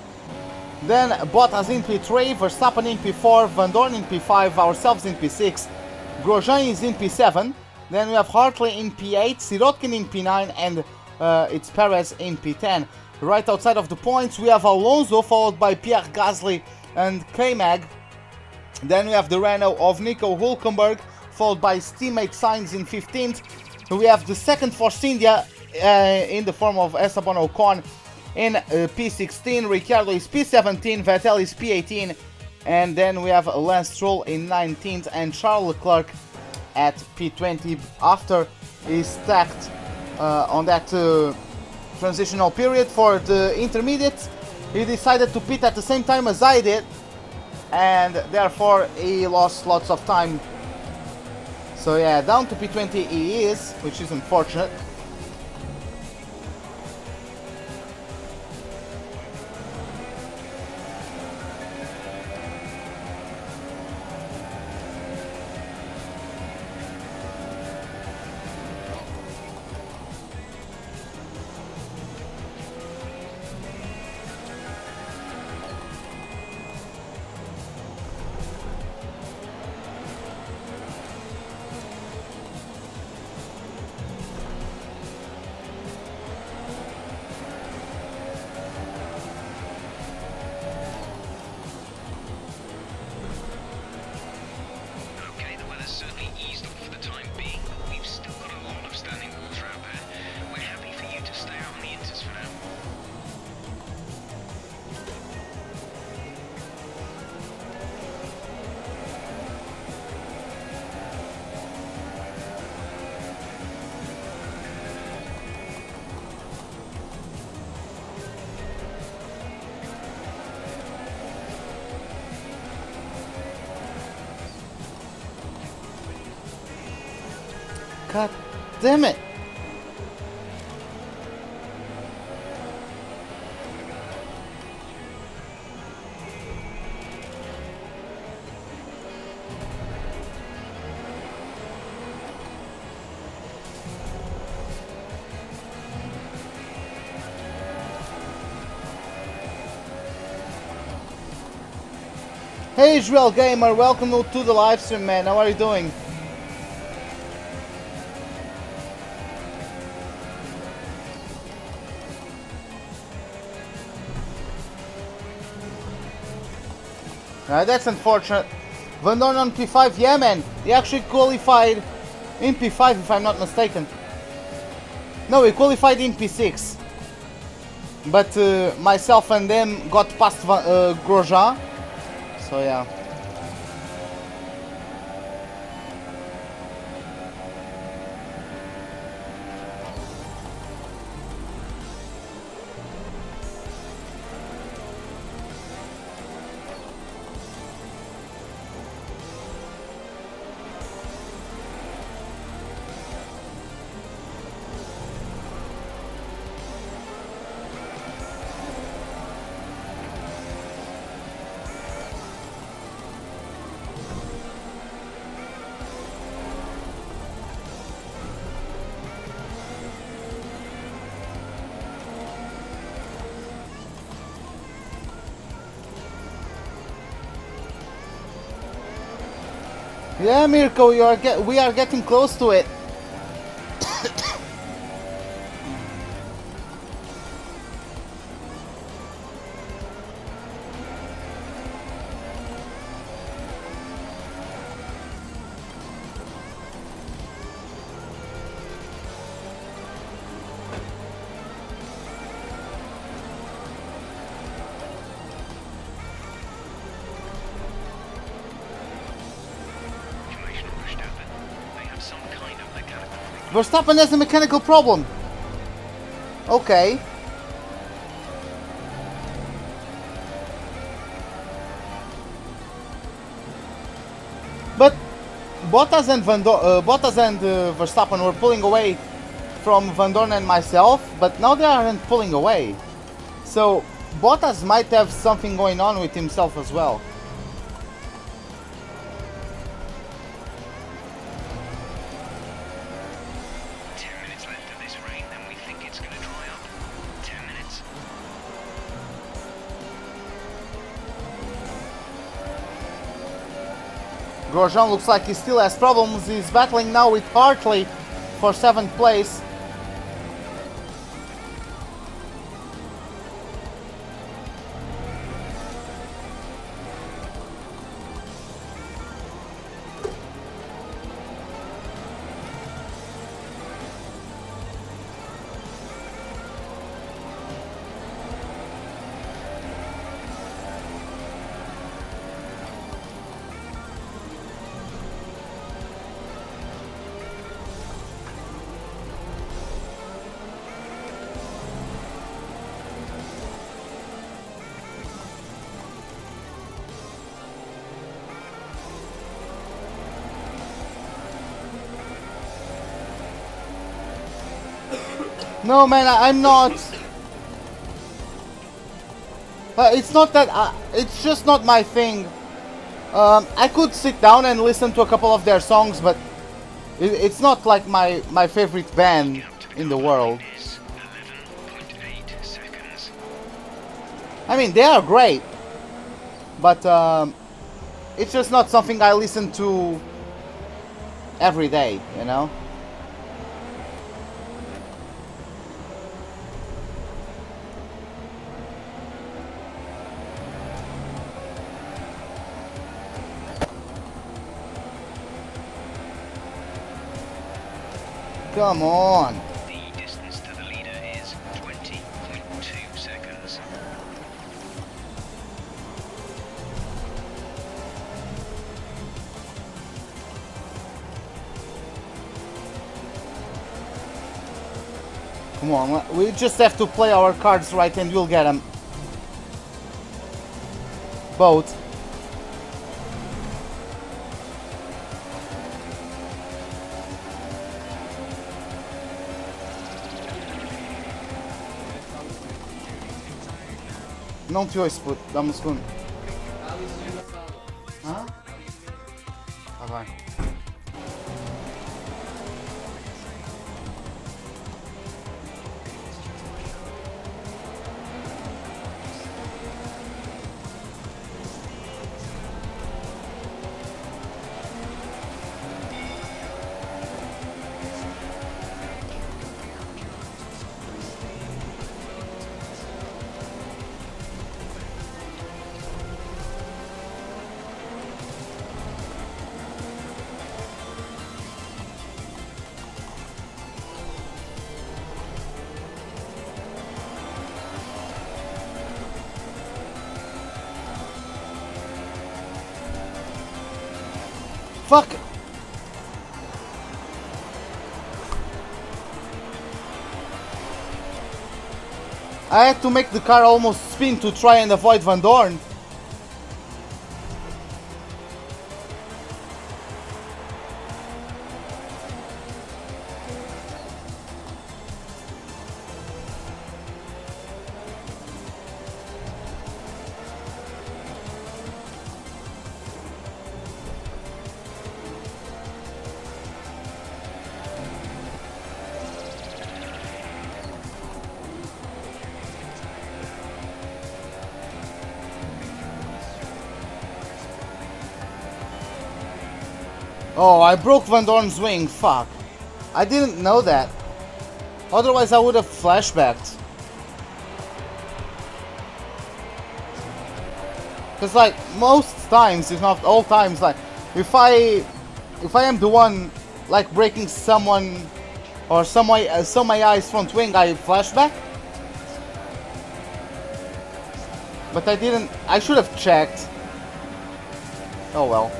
Then Bottas in P3, Verstappen in P4, Van Dorn in P5, ourselves in P6. Grosjean is in P7. Then we have Hartley in P8, Sirotkin in P9, and it's Perez in P10. Right outside of the points, we have Alonso, followed by Pierre Gasly and K-Mag. Then we have the Renault of Nico Hülkenberg, followed by his teammate Sainz in 15th. We have the second Force India in the form of Esteban Ocon in P16, Ricciardo is P17, Vettel is P18, and then we have Lance Stroll in 19th and Charles Leclerc at P20 after he stacked on that transitional period for the intermediates. He decided to pit at the same time as I did, and therefore he lost lots of time. So yeah, down to P20 he is, which is unfortunate. God damn it. Hey Israel Gamer, welcome to the live stream, man. How are you doing? That's unfortunate. Van Dorn on P5, yeah man. He actually qualified in P5 if I'm not mistaken. No, he qualified in P6. But myself and them got past Grosjean. So yeah. Yeah, Mirko, we are getting close to it. Verstappen has a mechanical problem. Okay. But Bottas and Verstappen were pulling away from Van Dorn and myself, but now they aren't pulling away. So Bottas might have something going on with himself as well. Grosjean looks like he still has problems. He's battling now with Hartley for 7th place. No man, I'm not. It's not that. It's just not my thing. I could sit down and listen to a couple of their songs, but it's not like my favorite band in the world. I mean, they are great, but it's just not something I listen to every day, you know? Come on. The distance to the leader is 20.2 seconds. Come on, we just have to play our cards right and we'll get them. Both. não te ouço, puto. Dá-me um segundo. Hã? Tá bem. Fuck! I had to make the car almost spin to try and avoid Van Dorn. Oh, I broke Van Dorn's wing, fuck. I didn't know that. Otherwise I would have flashbacked. Cause like, most times, if not all times, like, if I am the one, like, breaking someone, or some AI's front wing, I flashback. But I didn't, I should have checked. Oh well.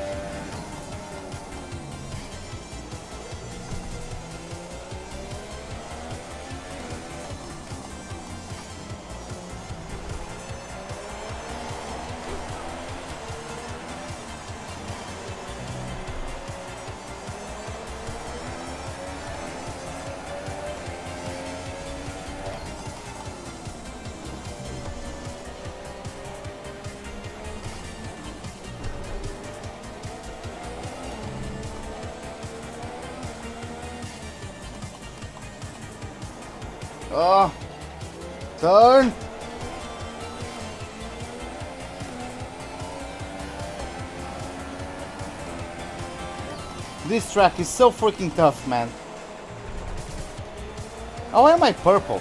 Oh, turn. This track is so freaking tough, man. Oh, why am I purple?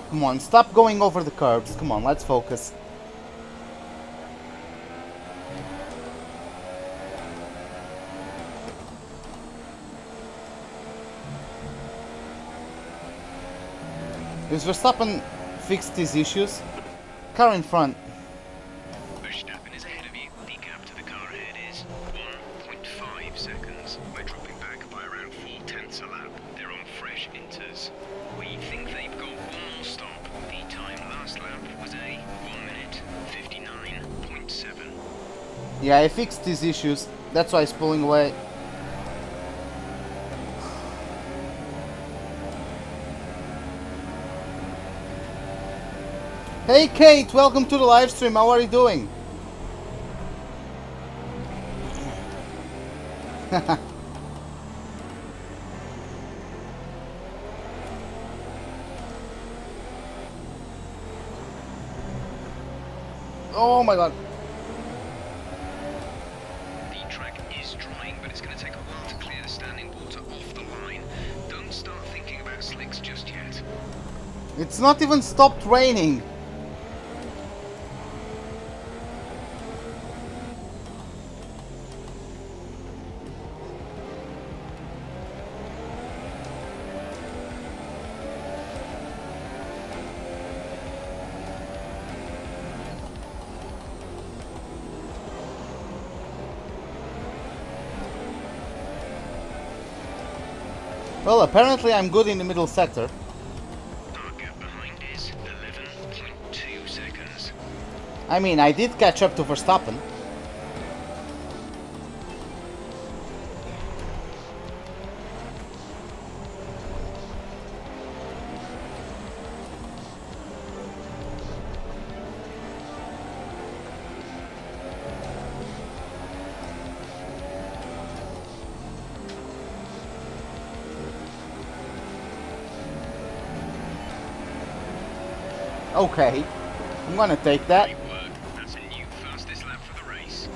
Come on, stop going over the curbs. Come on, let's focus. Is Verstappen fixed these issues? Car in front. Verstappen is ahead of you. The gap to the car ahead is 1.5 seconds. We're dropping back by around 0.4 a lap. They're on fresh inters. We think they've got one more stop. The time last lap was a 1 minute 59.7. Yeah, I fixed these issues. That's why it's pulling away. Hey Kate, welcome to the live stream. How are you doing? Oh my god. The track is drying, but it's going to take a while to clear the standing water off the line. Don't start thinking about slicks just yet. It's not even stopped raining. Well, apparently I'm good in the middle sector. Our gap behind is 11.2 seconds. I mean, I did catch up to Verstappen. Okay, I'm gonna take that. Great work. That's a new fastest lap for the race.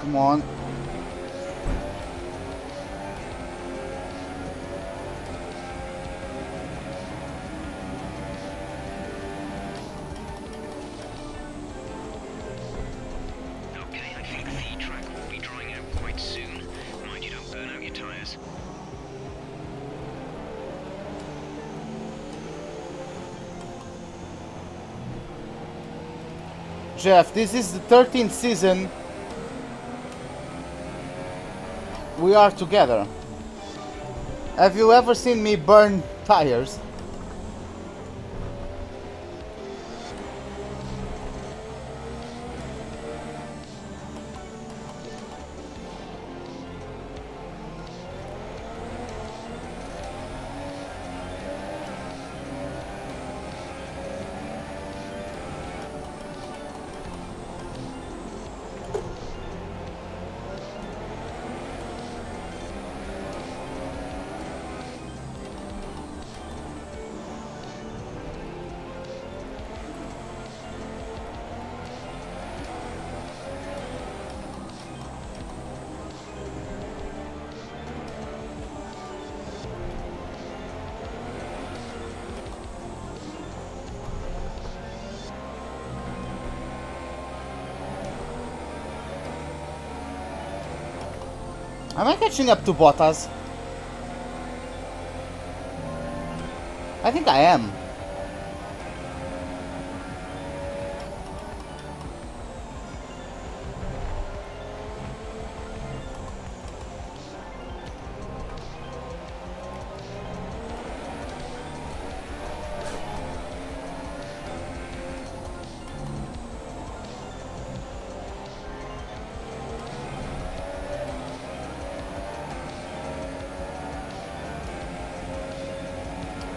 Come on. Okay, I think the track will be drying out quite soon. Mind you don't burn out your tyres. Jeff, this is the 13th season we are together. Have you ever seen me burn tires? Am I catching up to Bottas? I think I am.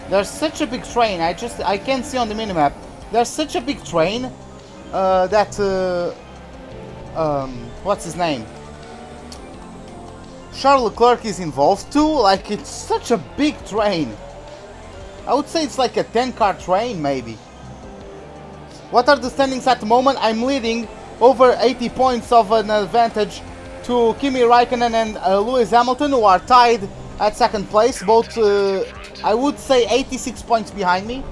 There's such a big train, I can't see on the minimap. There's such a big train that what's his name? Charles Leclerc is involved too. Like, it's such a big train. I would say it's like a 10-car train maybe. What are the standings at the moment? I'm leading over 80 points of an advantage to Kimi Raikkonen and Lewis Hamilton, who are tied at second place, both I would say 86 points behind me.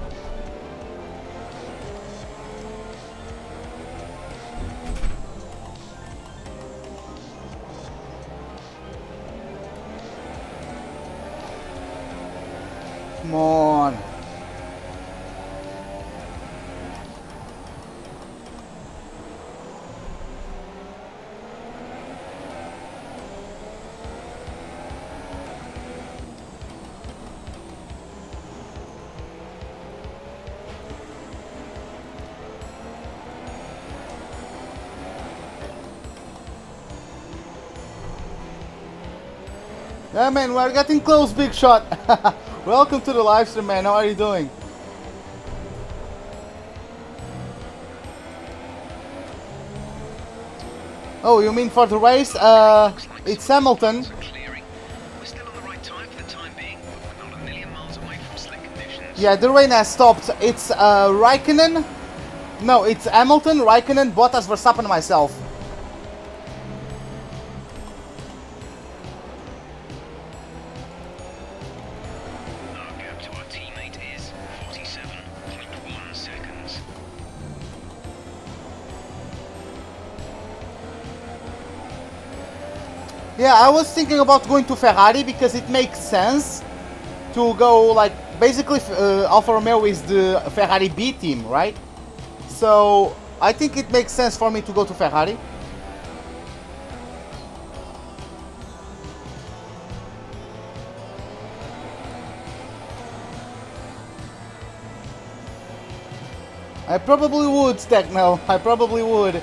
Come on. Yeah, man, we're getting close, Big Shot. Welcome to the live stream, man. How are you doing? Oh, you mean for the race? It's Hamilton. We're still on the right time for the time being, but we're not a million miles away from slick conditions. Yeah, the rain has stopped. It's Raikkonen. No, it's Hamilton, Raikkonen, Bottas, Verstappen, and myself. Our gap to our teammate is 47.1 seconds. Yeah, I was thinking about going to Ferrari because it makes sense to go, like, basically Alfa Romeo is the Ferrari B team, right? So I think it makes sense for me to go to Ferrari. I probably would, Techno. I probably would.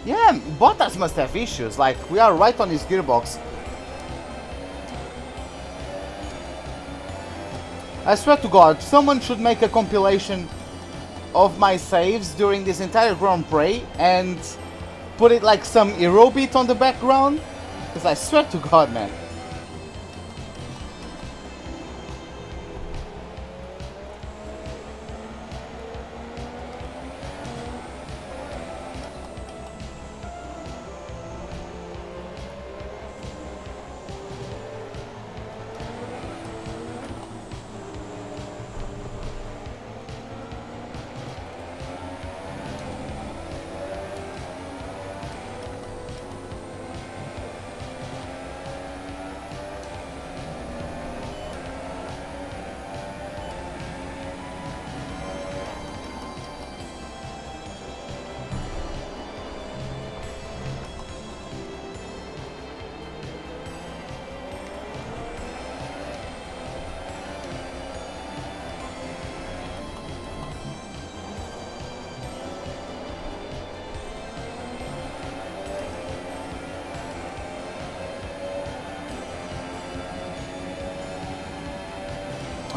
Yeah, Bottas must have issues. Like, we are right on his gearbox. I swear to God, someone should make a compilation of my saves during this entire Grand Prix and put it like some Euro beat on the background. Because I swear to God, man.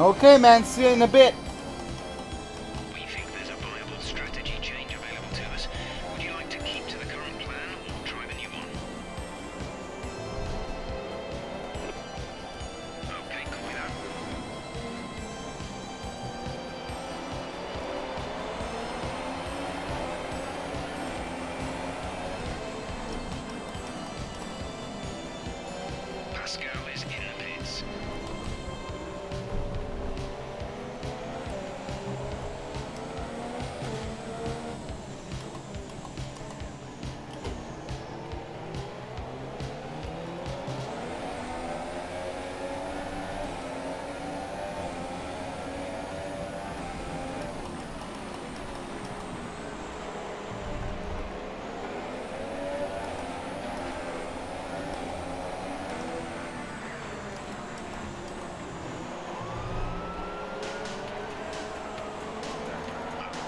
Okay, man, see you in a bit. We think there's a viable strategy change available to us. Would you like to keep to the current plan or try the new one? Okay, copy that. Pascal is in the pits.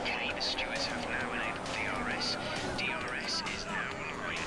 Okay, the stewards have now enabled DRS. DRS is now online.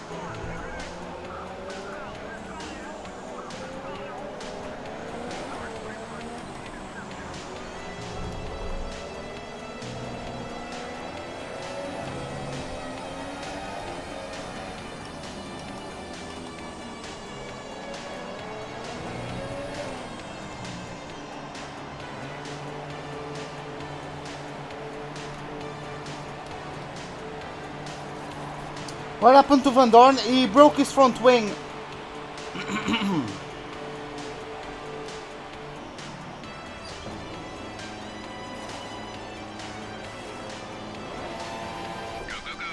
What happened to Van Dorn? He broke his front wing. Go, go, go.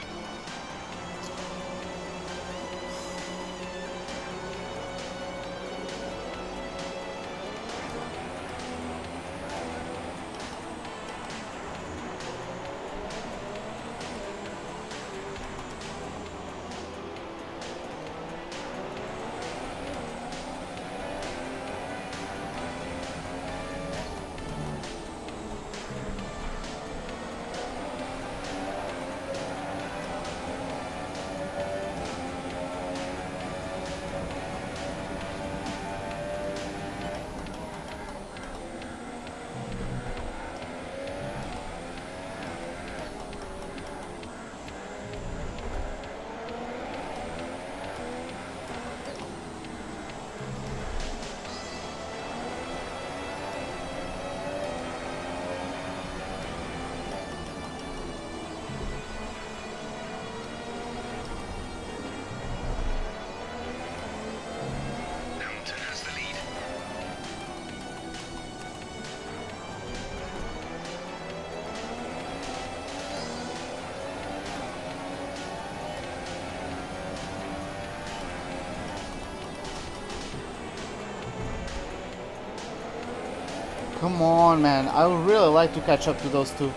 Come on, man. I would really like to catch up to those two.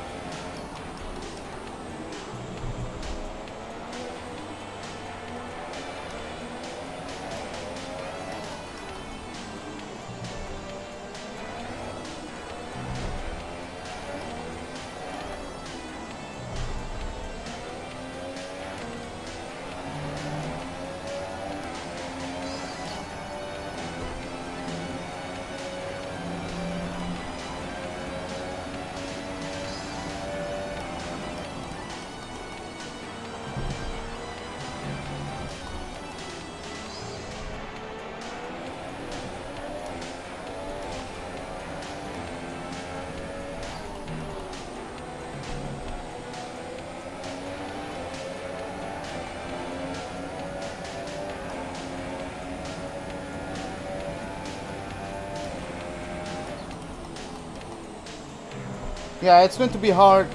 Yeah, it's going to be hard.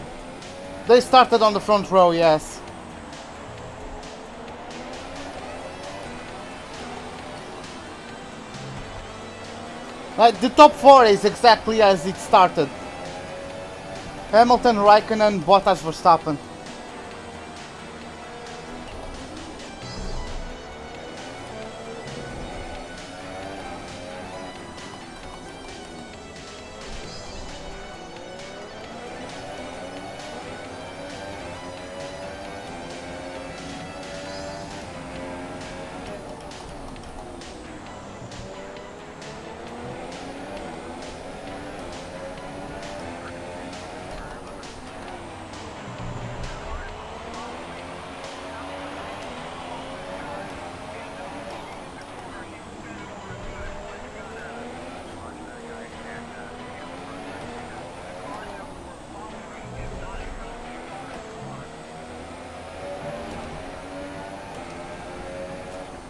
They started on the front row, yes. Like, the top 4 is exactly as it started. Hamilton, Raikkonen, Bottas, Verstappen.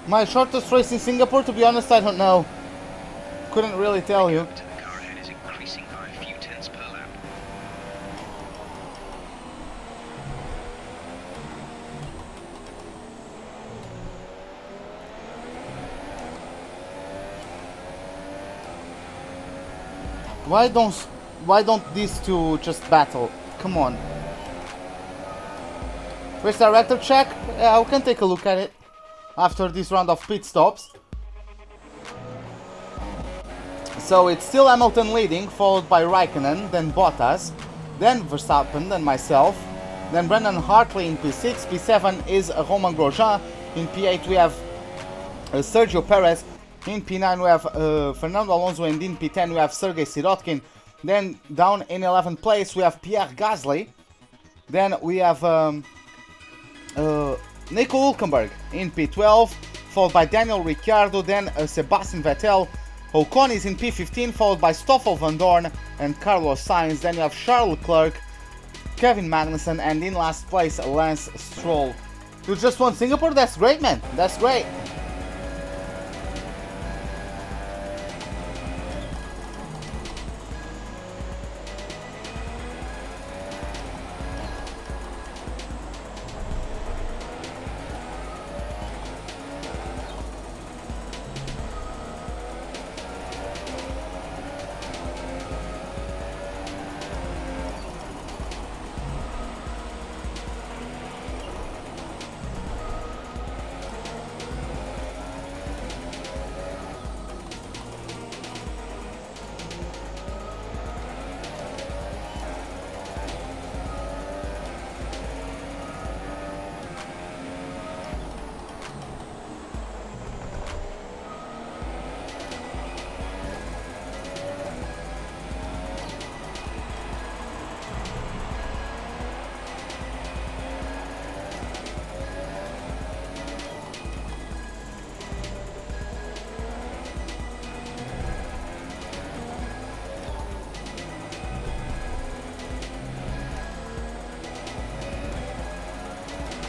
My shortest race in Singapore, to be honest, I don't know. Couldn't really tell you. The car ahead is increasing by a few tenths per lap. Why don't these two just battle? Come on. Race director check? Yeah, we can take a look at it after this round of pit stops. So it's still Hamilton leading, followed by Raikkonen, then Bottas, then Verstappen, then myself, then Brendan Hartley in P6, P7 is Romain Grosjean, in P8 we have Sergio Perez, in P9 we have Fernando Alonso, and in P10 we have Sergei Sirotkin. Then down in 11th place we have Pierre Gasly, then we have Nico Hülkenberg in P12, followed by Daniel Ricciardo, then Sebastian Vettel. Ocon is in P15, followed by Stoffel Van Dorn and Carlos Sainz. Then you have Charles Leclerc, Kevin Magnussen, and in last place Lance Stroll. You just won Singapore? That's great, man. That's great.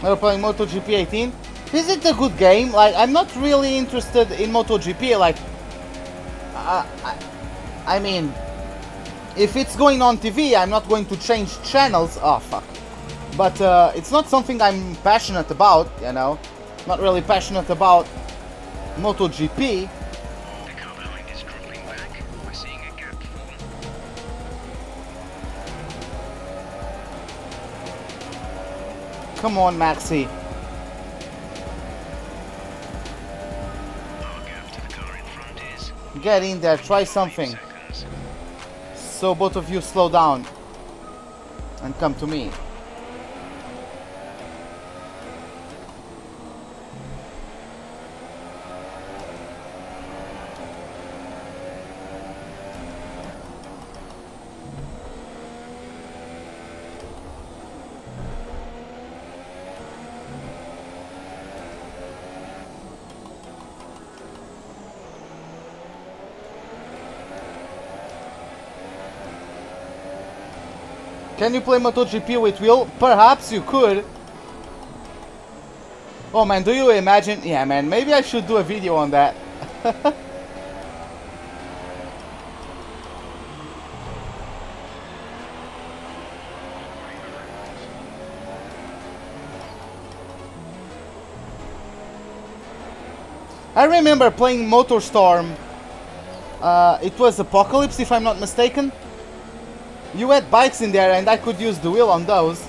We're playing MotoGP 18. Is it a good game? Like, I'm not really interested in MotoGP. Like, I mean, if it's going on TV, I'm not going to change channels. Oh, fuck. But it's not something I'm passionate about, you know. Not really passionate about MotoGP. The car behind is dropping back. We're seeing a gap form. Come on, Maxi. Our gap to the car in front is Get in there, try something. seconds. So both of you slow down and come to me. Can you play MotoGP with Will? Perhaps you could. Oh man, do you imagine? Yeah man, maybe I should do a video on that. I remember playing MotorStorm. It was Apocalypse, if I'm not mistaken. You had bikes in there and I could use the wheel on those.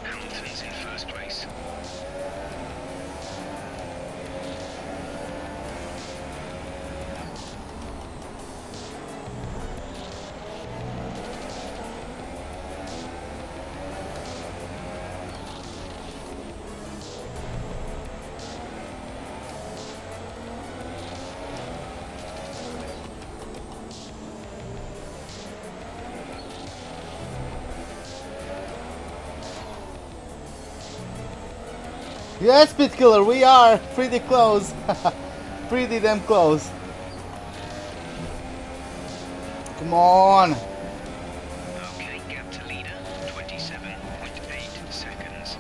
Hamilton's in first place. Yeah, Speed Killer, we are pretty close. Pretty damn close. Come on. Okay, gap to leader, 27.8 seconds.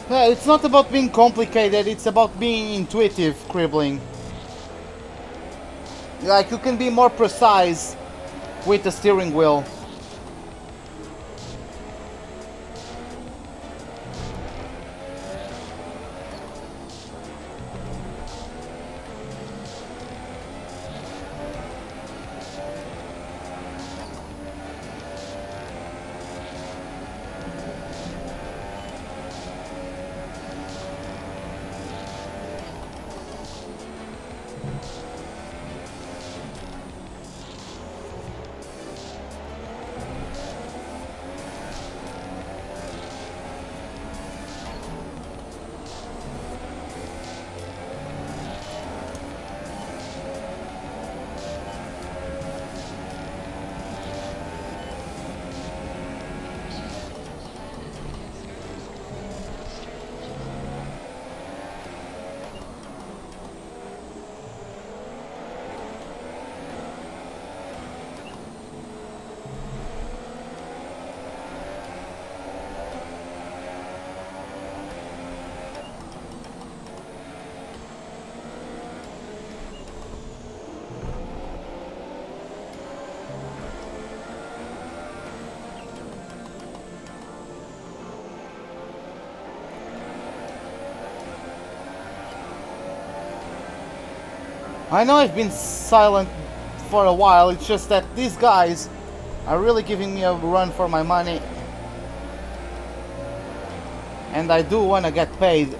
Yeah, it's not about being complicated, it's about being intuitive, Cribbling. Like, you can be more precise with the steering wheel. I know I've been silent for a while, it's just that these guys are really giving me a run for my money. And I do want to get paid.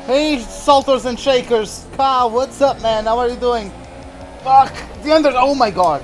Hey, salters and shakers. Ka, what's up, man? How are you doing? Fuck, the under. Oh my god.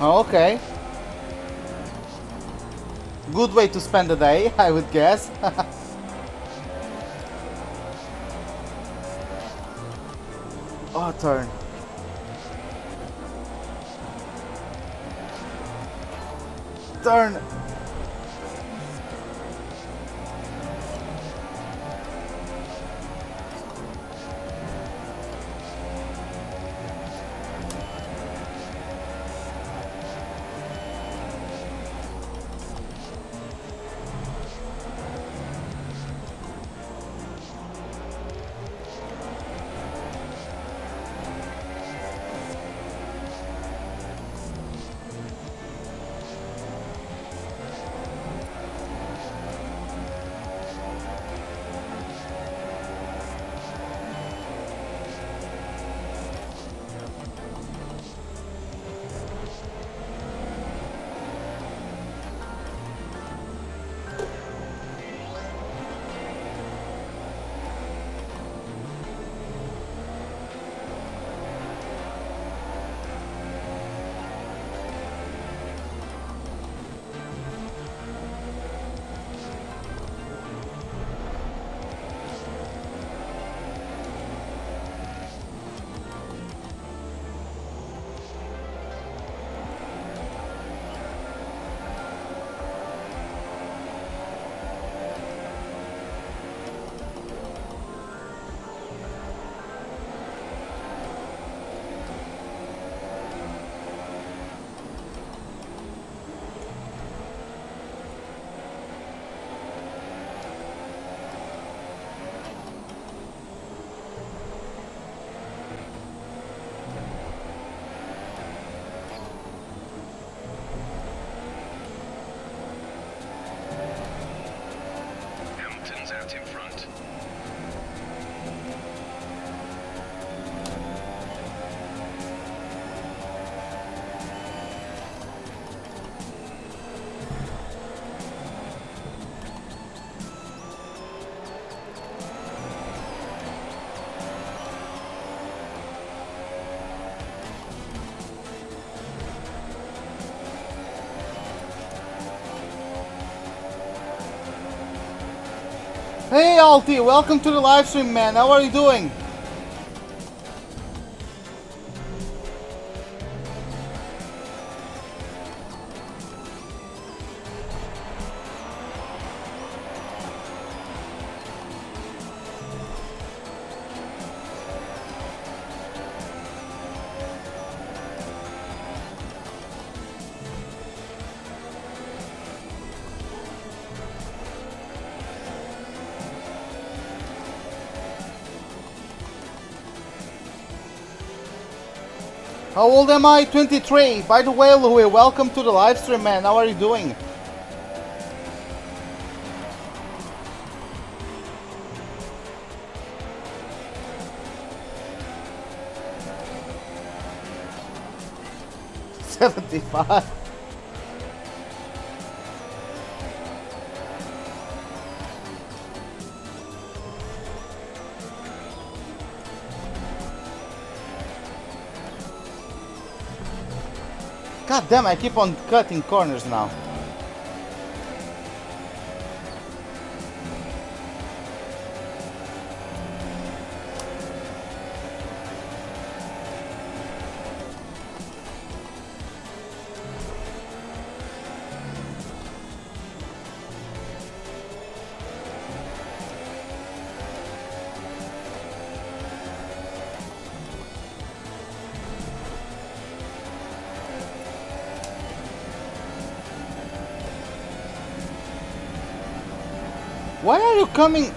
Oh, okay. Good way to spend the day, I would guess. Oh, turn. Turn. Out in front. Hey Alti, welcome to the live stream, man. How are you doing? How old am I? 23. By the way, Louis, welcome to the live stream, man. How are you doing? $75. God damn, I keep on cutting corners now. Why are you coming?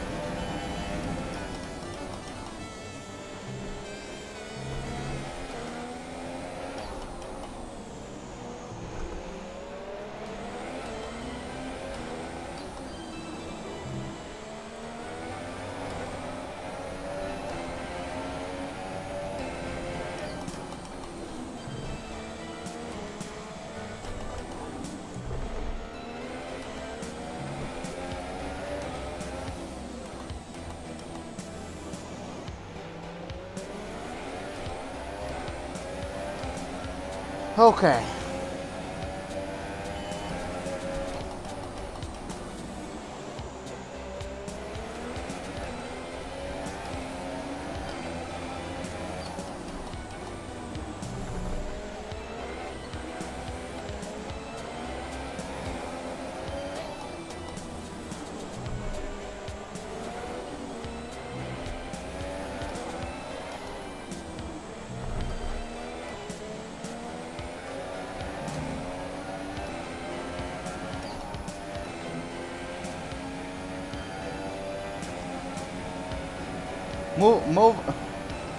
Okay.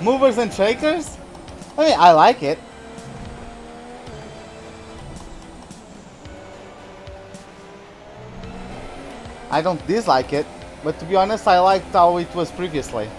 Movers and shakers? I mean, I like it. I don't dislike it, but to be honest, I liked how it was previously.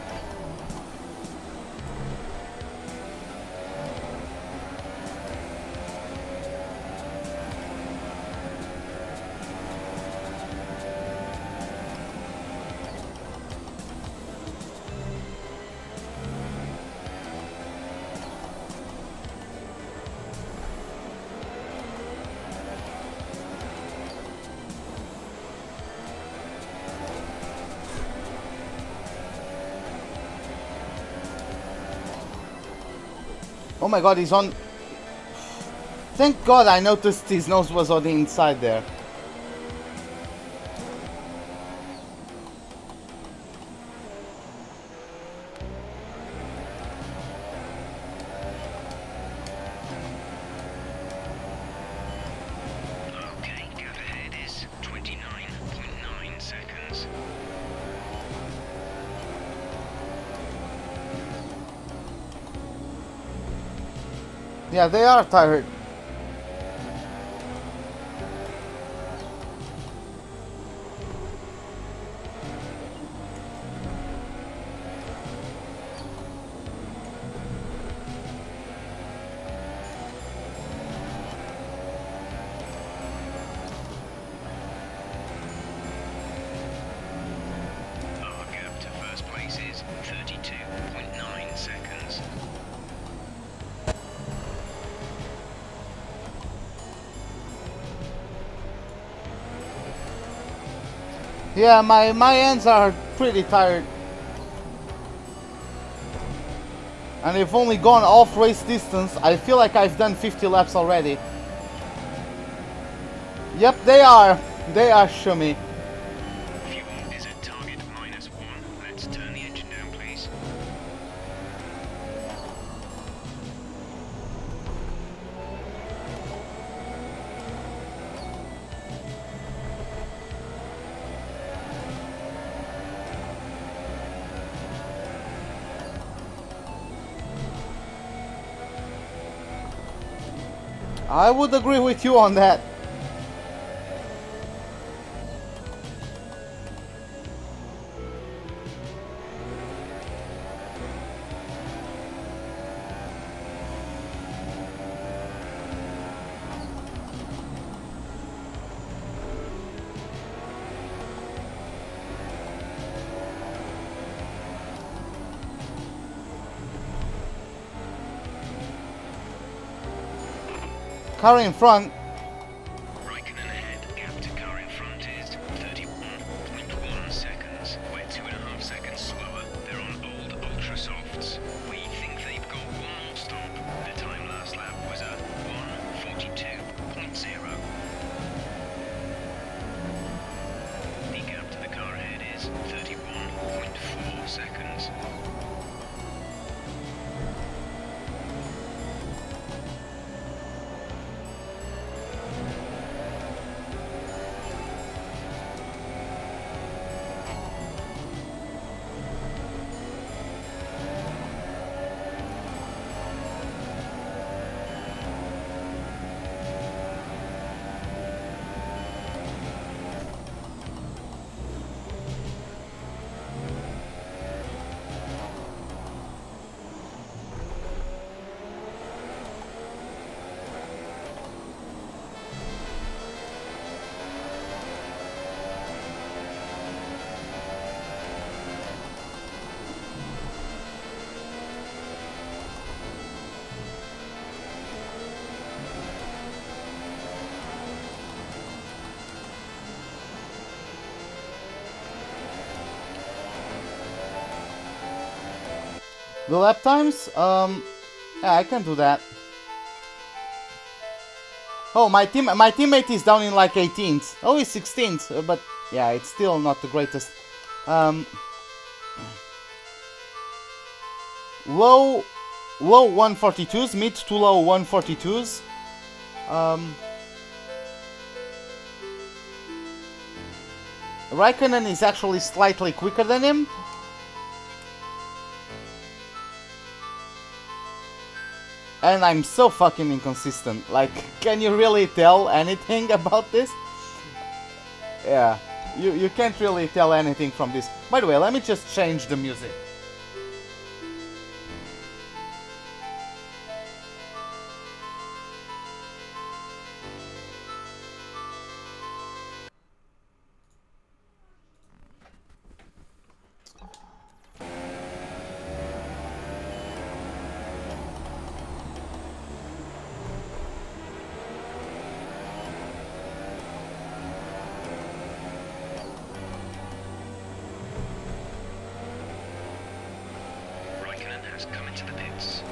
Oh my god, he's on... Thank god I noticed his nose was on the inside there. Okay, gap ahead is 29.9 seconds. Yeah, they are tired. Our gap to first place is 32.9 seconds. Yeah, my hands are pretty tired. And they've only gone off race distance. I feel like I've done 50 laps already. Yep, they are. They are shimmy. Fuel is at target -1. Let's turn the engine down, please. I would agree with you on that. Car in front. Raikkonen ahead. Gap to car in front is 31.1 seconds. We're 2.5 seconds slower. They're on old ultra softs. We think they've got one more stop. The time last lap was at 1:42.0. The gap to the car ahead is 31.4 seconds. The lap times? Yeah, I can do that. Oh, my teammate is down in like 18th. Oh, he's 16th, but yeah, it's still not the greatest. Low 142s, mid to low 142s. Raikkonen is actually slightly quicker than him. And I'm so fucking inconsistent. Like, can you really tell anything about this? Yeah, you can't really tell anything from this. By the way, let me just change the music. Has come into the pits.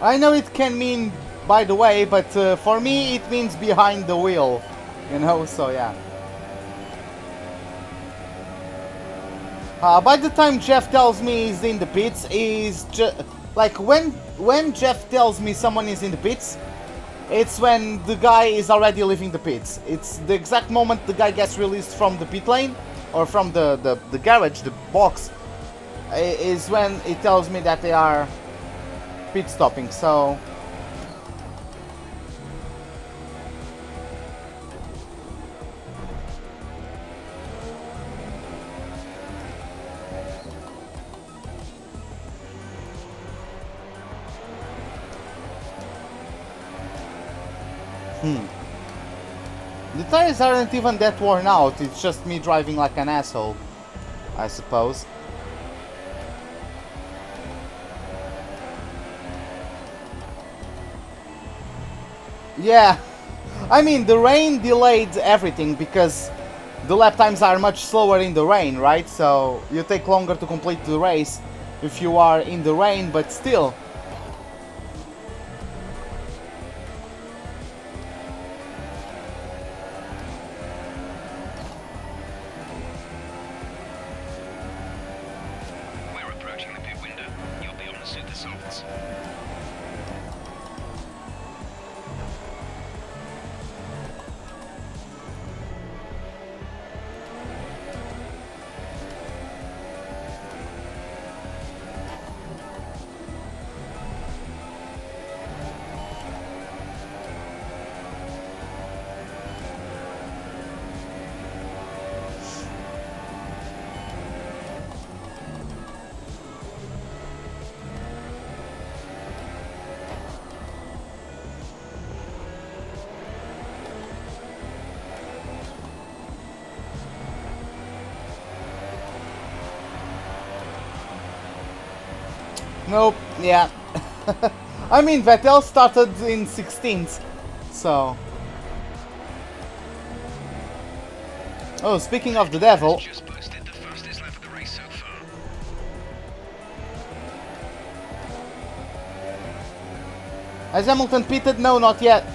I know it can mean by the way, but for me it means behind the wheel, you know, so yeah. By the time Jeff tells me he's in the pits, is like when Jeff tells me someone is in the pits, it's when the guy is already leaving the pits. It's the exact moment the guy gets released from the pit lane, or from the garage, the box, is when it tells me that they are pit stopping, so... The tires aren't even that worn out, it's just me driving like an asshole, I suppose. Yeah, I mean, the rain delayed everything because the lap times are much slower in the rain, right? So you take longer to complete the race if you are in the rain, but still. We're approaching the pit window. You'll be on the super softs. Nope, yeah. I mean, Vettel started in 16th, so... Oh, speaking of the devil... Just posted the fastest lap of the race so far. Has Hamilton pitted? No, not yet.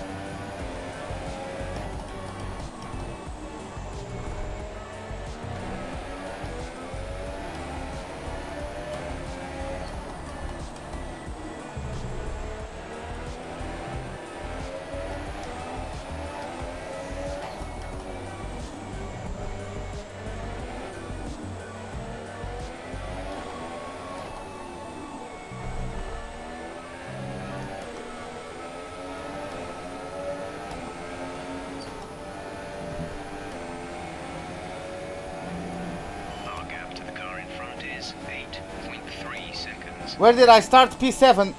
Our gap to the car in front is 8.3 seconds. Where did I start? P7.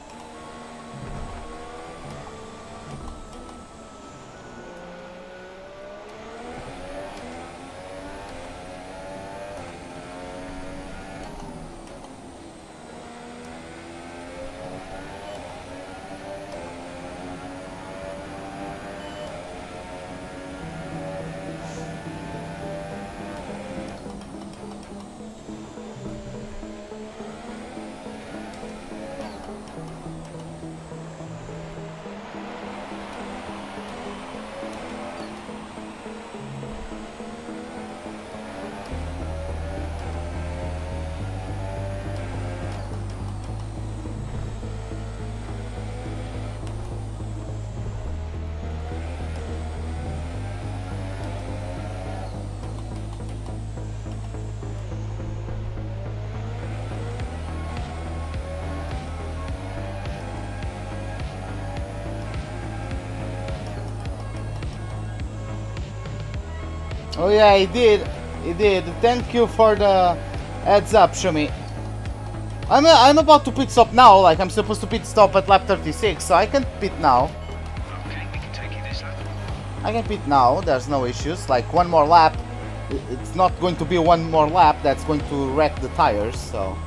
Oh yeah, he did. He did. Thank you for the heads up, Shumi. I'm about to pit stop now. Like, I'm supposed to pit stop at lap 36, so I can pit now. Okay, we can take you this lap. I can pit now. There's no issues. Like, one more lap. It's not going to be one more lap that's going to wreck the tires, so...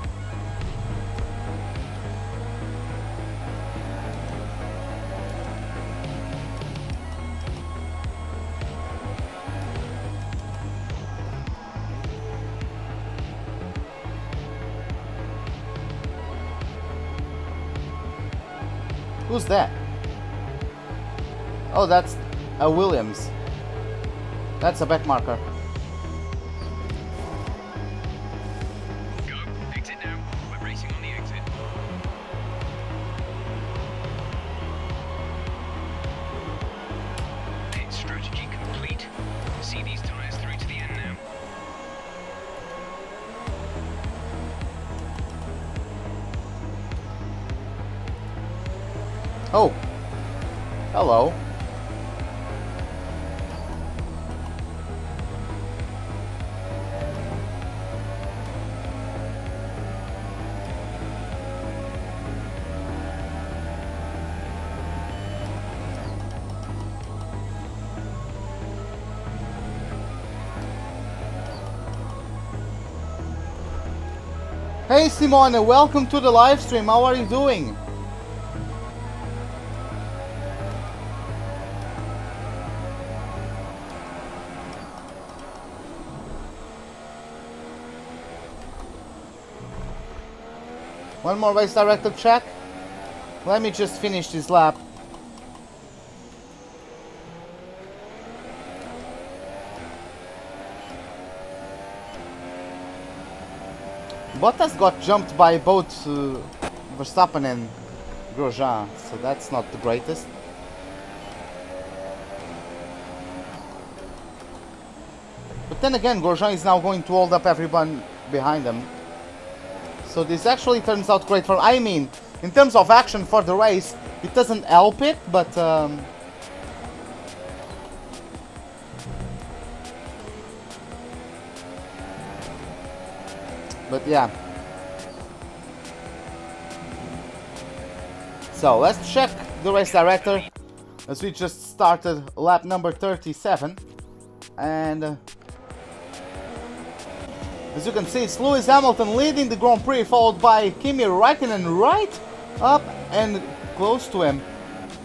Who's that? Oh, that's a Williams. That's a back marker. Go, exit now. We're racing on the exit. Pit strategy complete. See these tyres through to the end now. Oh. Hello. Hey Simone, welcome to the live stream. How are you doing? One more race director check. Let me just finish this lap. Bottas got jumped by both Verstappen and Grosjean, so that's not the greatest. But then again, Grosjean is now going to hold up everyone behind him. So this actually turns out great for... I mean, in terms of action for the race, it doesn't help it, but... But yeah. So let's check the race director, as we just started lap number 37. And as you can see, it's Lewis Hamilton leading the Grand Prix, followed by Kimi Räikkönen right up and close to him.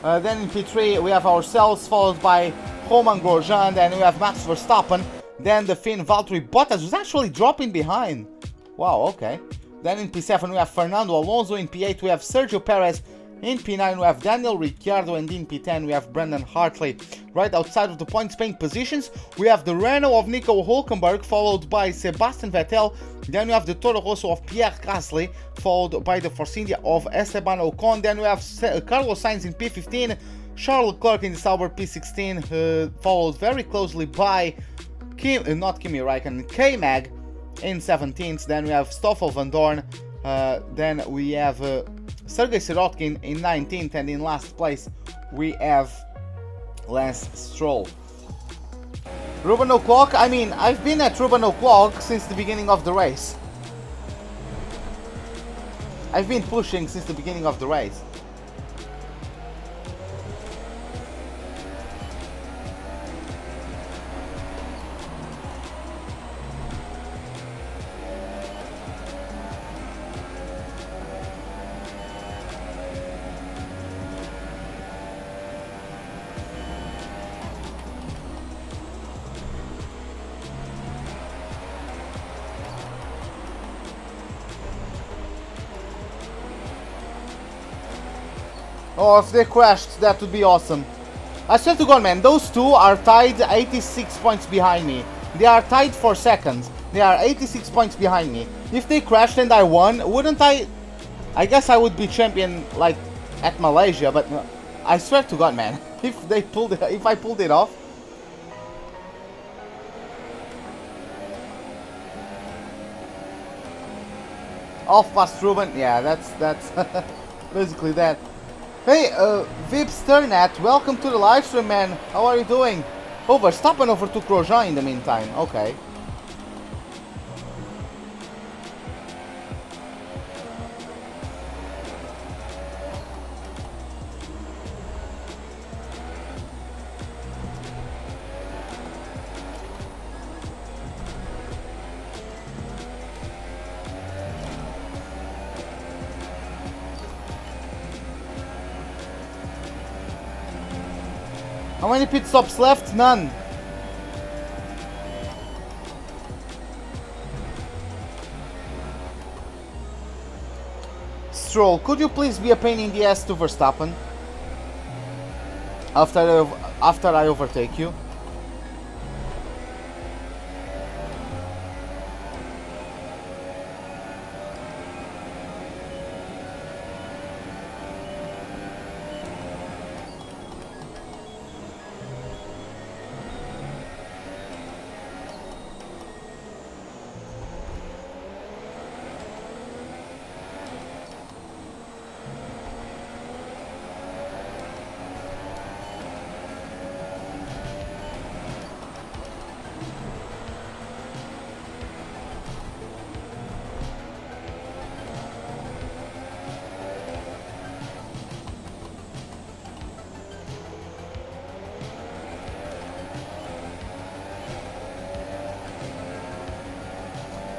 Then in P3 we have ourselves, followed by Romain Grosjean, then we have Max Verstappen, then the Finn Valtteri Bottas, who's actually dropping behind. Wow, okay. Then in P7 we have Fernando Alonso, in P8 we have Sergio Perez, in P9 we have Daniel Ricciardo, and in P10 we have Brendan Hartley. Right outside of the points paying positions we have the Renault of Nico Hülkenberg, followed by Sebastian Vettel. Then we have the Toro Rosso of Pierre Gasly, followed by the Force India of Esteban Ocon. Then we have Carlos Sainz in P15, Charles Leclerc in the Sauber P16, followed very closely by not Kimi Räikkönen, K-Mag in 17th. Then we have Stoffel Van Dorn, then we have Sergei Sirotkin in 19th, and in last place we have Lance Stroll. Ruben O'Clock, I mean, I've been at Ruben O'Clock since the beginning of the race. I've been pushing since the beginning of the race. Oh, if they crashed, that would be awesome. I swear to God, man, those two are tied 86 points behind me. They are tied for seconds. They are 86 points behind me. If they crashed and I won, wouldn't I... I guess I would be champion, like, at Malaysia, but I swear to God, man, if I pulled it off... Off past Ruben, yeah, that's basically that. Hey, Vip Sternat, welcome to the live stream, man. How are you doing? Oh, Verstappen overtook Grosjean in the meantime. Okay. How many pit stops left? None. Stroll, could you please be a pain in the ass to Verstappen? After I overtake you?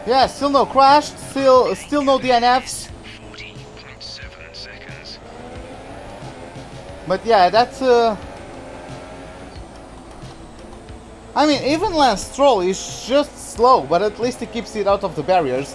Yeah, still no crash, still no DNFs. 40.7 seconds. But yeah, that's I mean, even Lance Stroll is just slow, but at least he keeps it out of the barriers.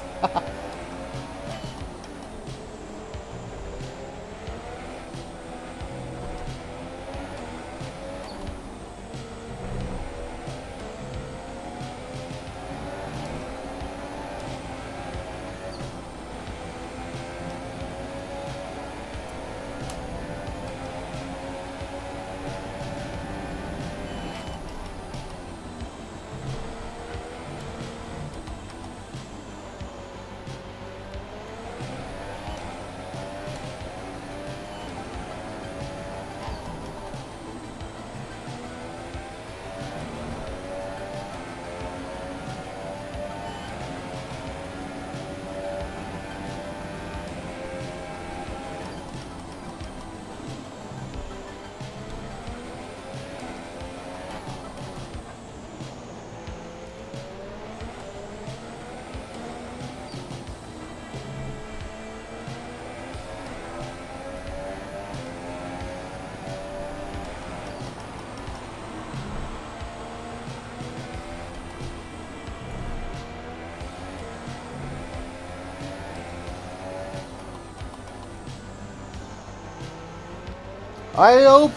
I hope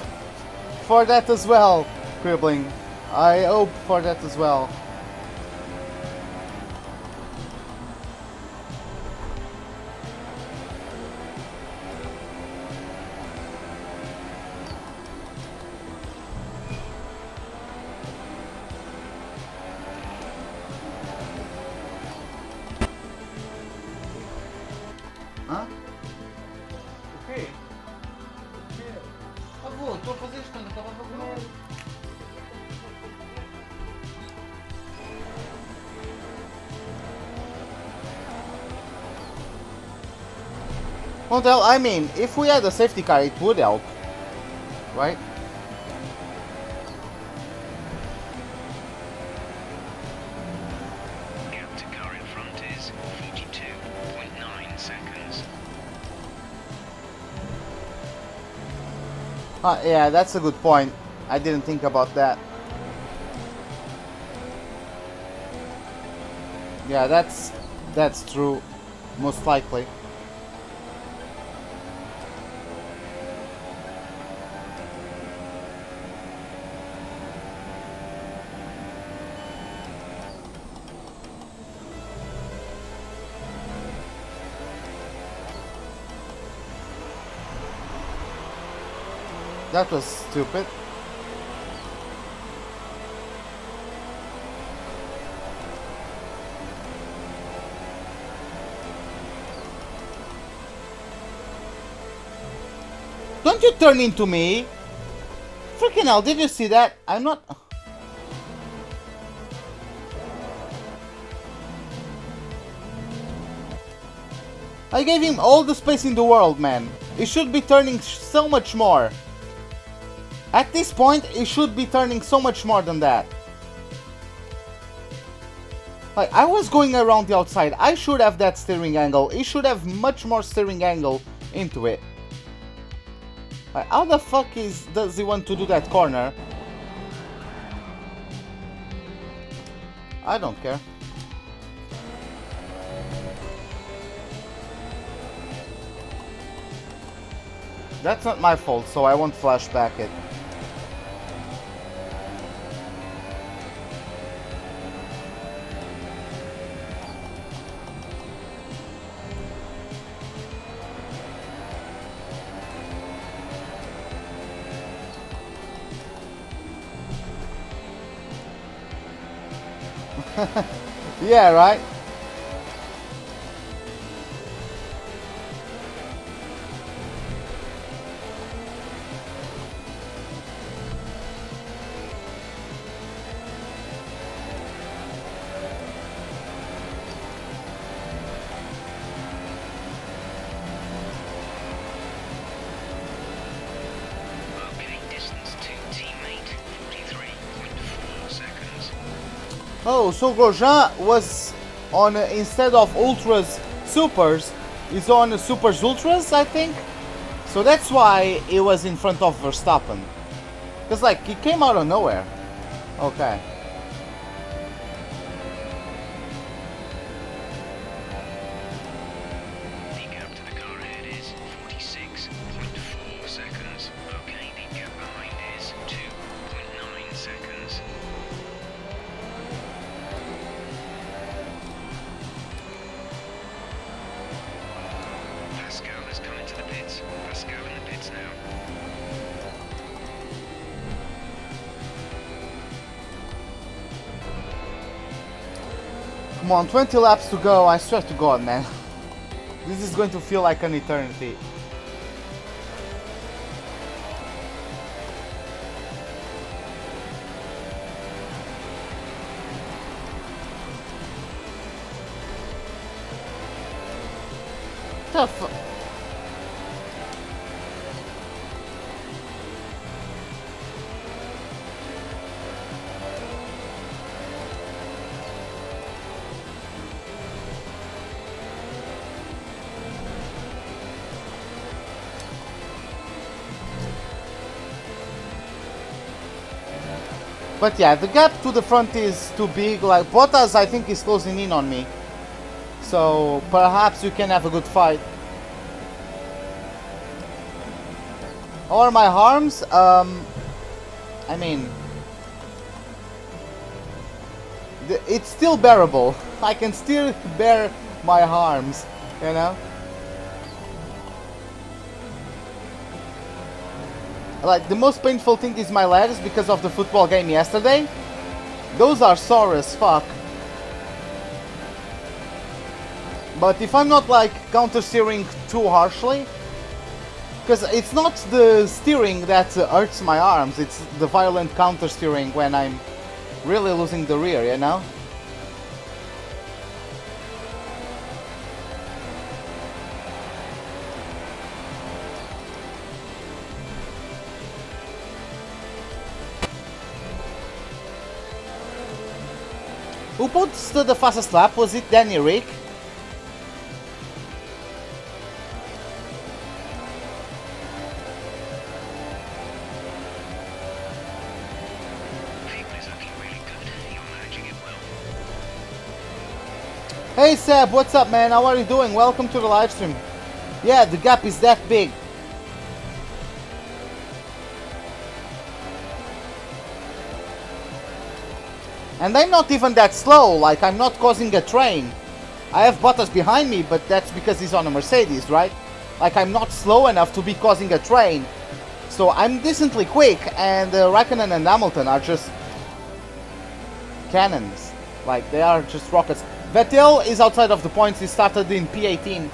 for that as well, Cribbling. I hope for that as well. Hã? O quê? Avô, estou a fazer isto quando acabava de comer. Well, I mean, if we had a safety car, it would help, right? Gap to car in front is 42.9 seconds. Yeah, that's a good point. I didn't think about that. Yeah, that's true, most likely. That was stupid. Don't you turn into me? Freaking hell, did you see that? I'm not... I gave him all the space in the world, man. He should be turning so much more. At this point, he should be turning so much more than that. Like, I was going around the outside. I should have that steering angle. He should have much more steering angle into it. Like, how the fuck does he want to do that corner? I don't care. That's not my fault, so I won't flash back it. Yeah, right? Okay, distance to teammate 43.4 seconds. Oh, so Grosjean was on, instead of Ultras Supers, he's on Supers Ultras, I think? So that's why he was in front of Verstappen. Because, like, he came out of nowhere. Okay. The gap to the car ahead is 46.4 seconds. Okay, the gap behind is 2.9 seconds. Pascal has come into the pits. Pascal in the pits now. Come on, 20 laps to go. I swear to God, man. This is going to feel like an eternity. Tough. But yeah, the gap to the front is too big. Like, Bottas, I think, is closing in on me. So perhaps you can have a good fight. How are my harms? I mean, it's still bearable. I can still bear my harms, you know? Like, the most painful thing is my legs because of the football game yesterday. Those are sore as fuck. But if I'm not like counter-steering too harshly, because it's not the steering that hurts my arms, it's the violent counter-steering when I'm really losing the rear, you know? Who posted the fastest lap? Was it Danny Rick? Hey Seb, what's up man? How are you doing? Welcome to the live stream. Yeah, the gap is that big. And I'm not even that slow, like I'm not causing a train. I have Bottas behind me, but that's because he's on a Mercedes, right? Like I'm not slow enough to be causing a train. So I'm decently quick, and Raikkonen and Hamilton are just cannons. Like they are just rockets. Vettel is outside of the points. He started in P18.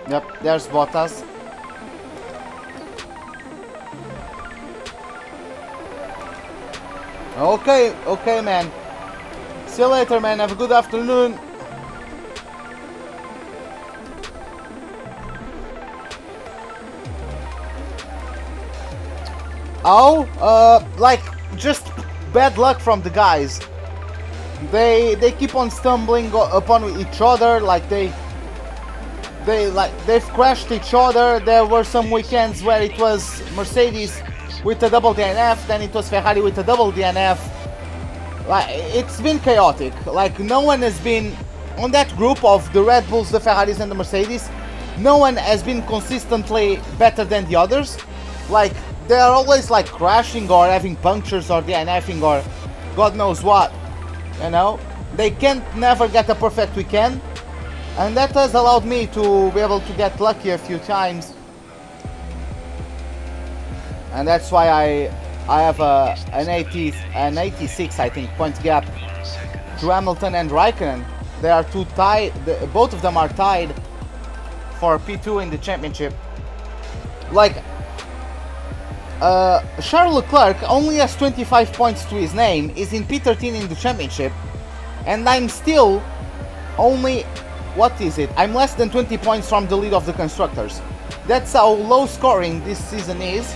Yep, there's Bottas. Okay, okay, man. See you later, man. Have a good afternoon. Oh, like, just bad luck from the guys. They keep on stumbling upon each other, like they've crashed each other. There were some weekends where it was Mercedes with a double DNF, then it was Ferrari with a double DNF. Like it's been chaotic. Like no one has been on that group of the Red Bulls, the Ferraris and the Mercedes. No one has been consistently better than the others. Like they're always like crashing or having punctures or DNFing or God knows what. You know, they can't never get a perfect weekend. And that has allowed me to be able to get lucky a few times. And that's why I have an 86, I think, point gap to Hamilton and Raikkonen. They are two tied, both of them are tied for P2 in the championship. Like, Charles Leclerc only has 25 points to his name, is in P13 in the championship, and I'm still only... What is it? I'm less than 20 points from the lead of the constructors. That's how low scoring this season is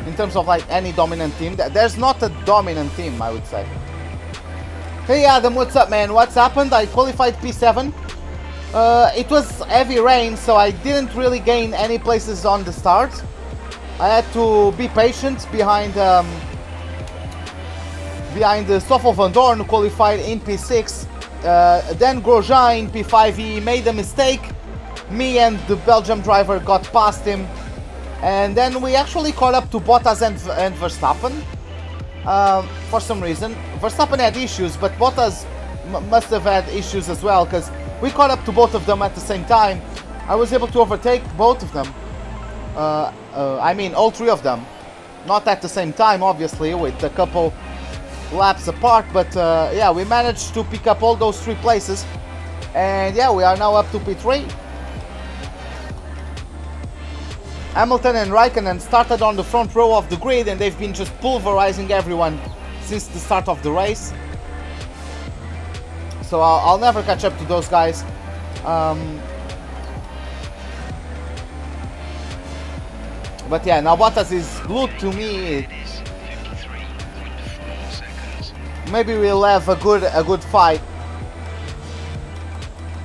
in terms of like any dominant team. There's not a dominant team, I would say. Hey Adam, what's up man? What's happened? I qualified P7. It was heavy rain, so I didn't really gain any places on the start. I had to be patient behind the Stoffel van Dorn, who qualified in P6. Then Grosjean in P5, he made a mistake. Me and the Belgium driver got past him. And then we actually caught up to Bottas and Verstappen. For some reason. Verstappen had issues, but Bottas must have had issues as well, because we caught up to both of them at the same time. I was able to overtake both of them. I mean, all three of them. Not at the same time, obviously, with a couple laps apart, but yeah, we managed to pick up all those 3 places, and yeah, we are now up to P3. Hamilton and Raikkonen started on the front row of the grid, and they've been just pulverizing everyone since the start of the race. So I'll never catch up to those guys. But yeah, now Bottas is glued to me. It is 53.4 seconds. Maybe we'll have a good fight.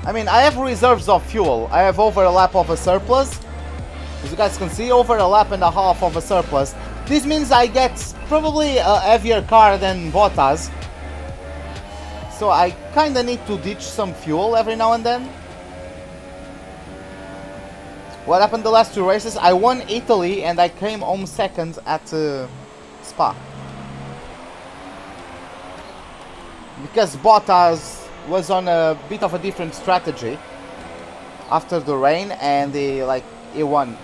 I mean, I have reserves of fuel. I have over a lap of a surplus. As you guys can see, over a lap and a half of a surplus. This means I get probably a heavier car than Bottas. So I kinda need to ditch some fuel every now and then. What happened the last two races? I won Italy and I came home second at Spa. Because Bottas was on a bit of a different strategy after the rain and he won.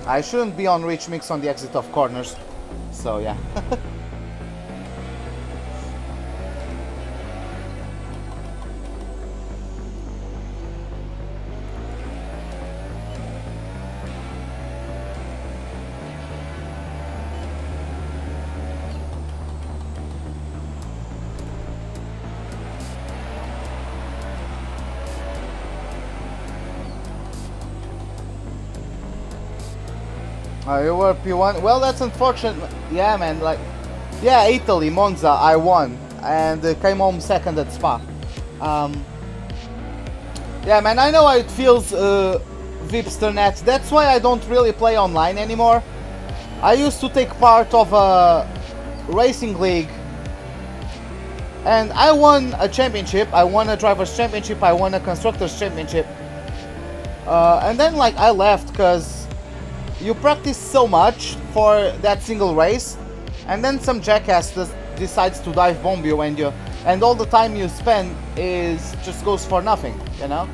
I shouldn't be on rich mix on the exit of corners, so yeah. You were P1. Well, that's unfortunate. Yeah, man. Yeah, Italy, Monza, I won and came home second at Spa. Yeah, man. I know how it feels, Vipsternet. That's why I don't really play online anymore. I used to take part of a racing league, and I won a championship. I won a drivers' championship. I won a constructors' championship. And then I left because you practice so much for that single race, and then some jackass decides to dive bomb you, and all the time you spend just goes for nothing, you know?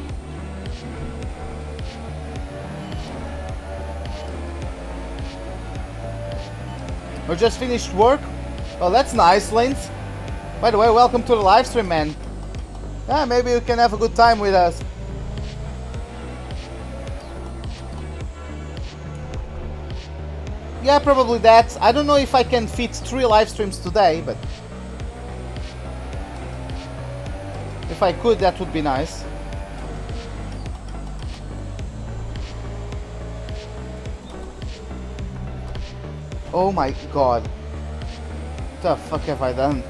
We just finished work. Well, that's nice, Linz. By the way, welcome to the live stream, man. Yeah, maybe you can have a good time with us. Yeah, probably that. I don't know if I can fit 3 live streams today, but if I could, that would be nice. Oh my god. What the fuck have I done?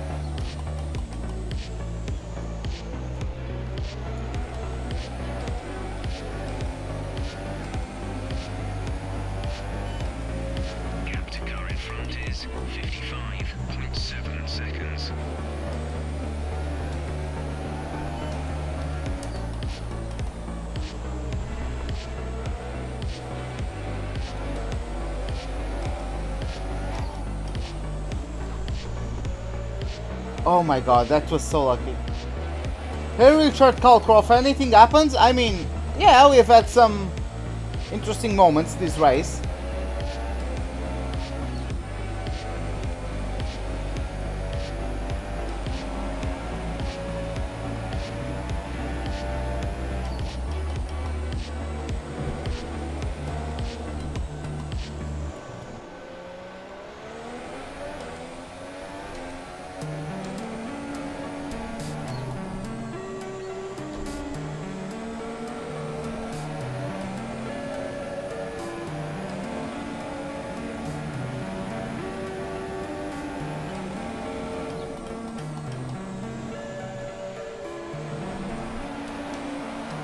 Oh my god, that was so lucky. Hey Richard Calcroft, anything happens? I mean, yeah, we've had some interesting moments this race.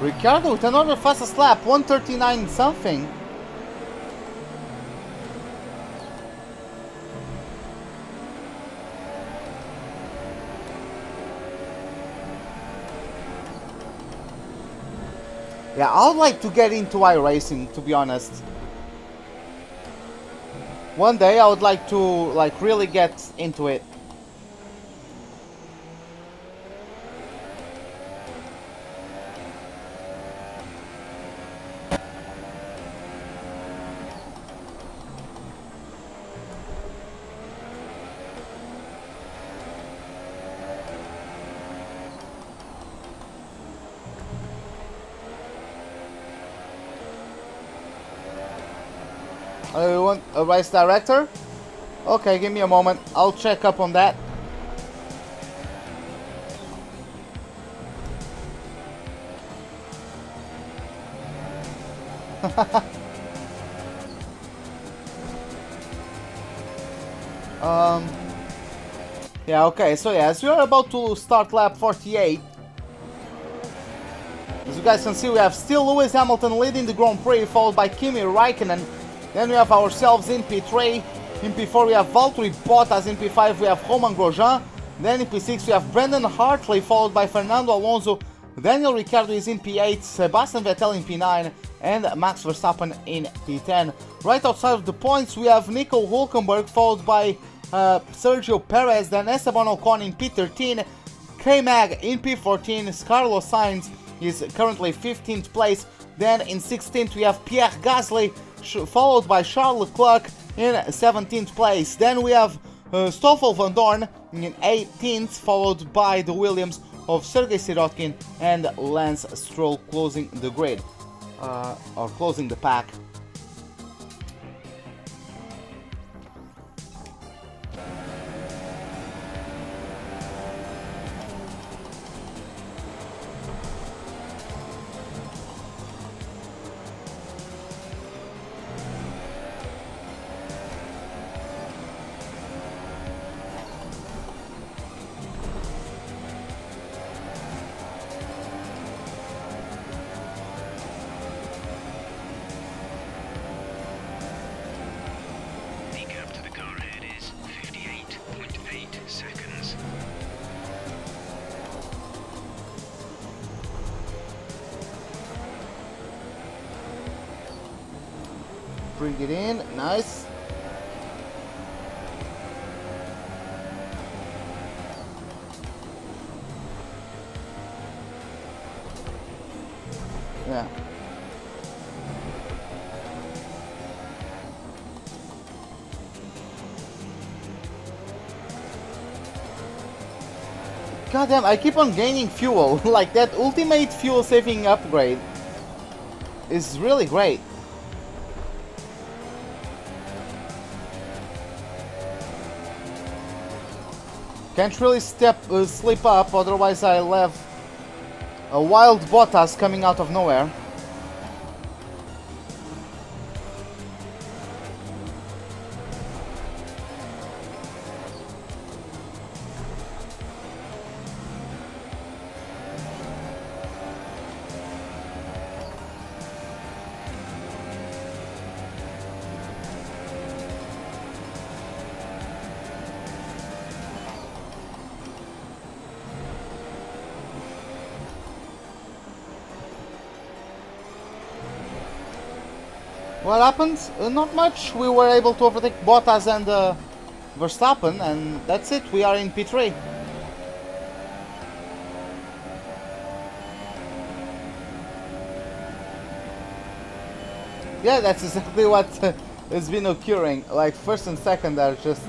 Ricciardo with another fastest lap, 139 something. Yeah, I would like to get into iRacing, to be honest. One day I would like to really get into it. You want a race director? Okay, give me a moment. I'll check up on that. Yeah, okay, so yes, we are about to start lap 48. As you guys can see, we have still Lewis Hamilton leading the Grand Prix, followed by Kimi Räikkönen. Then we have ourselves in P3. In P4 we have Valtteri Bottas. In P5 we have Romain Grosjean. Then in P6 we have Brendan Hartley, followed by Fernando Alonso. Daniel Ricciardo is in P8, Sebastian Vettel in P9, and Max Verstappen in P10. Right outside of the points we have Nico Hülkenberg, followed by Sergio Perez, then Esteban Ocon in P13, K-Mag in P14, Carlos Sainz is currently 15th place. Then in 16th we have Pierre Gasly, followed by Charles Leclerc in 17th place. Then we have Stoffel van Dorn in 18th, followed by the Williams of Sergei Sirotkin and Lance Stroll closing the grid, or closing the pack. Bring it in, nice. Yeah. God damn, I keep on gaining fuel. Like, that ultimate fuel saving upgrade is really great. Can't really slip up, otherwise I'll have a wild Bottas coming out of nowhere. What happened? Not much. We were able to overtake Bottas and Verstappen, and that's it. We are in P3. Yeah, that's exactly what has been occurring. Like, first and second are just...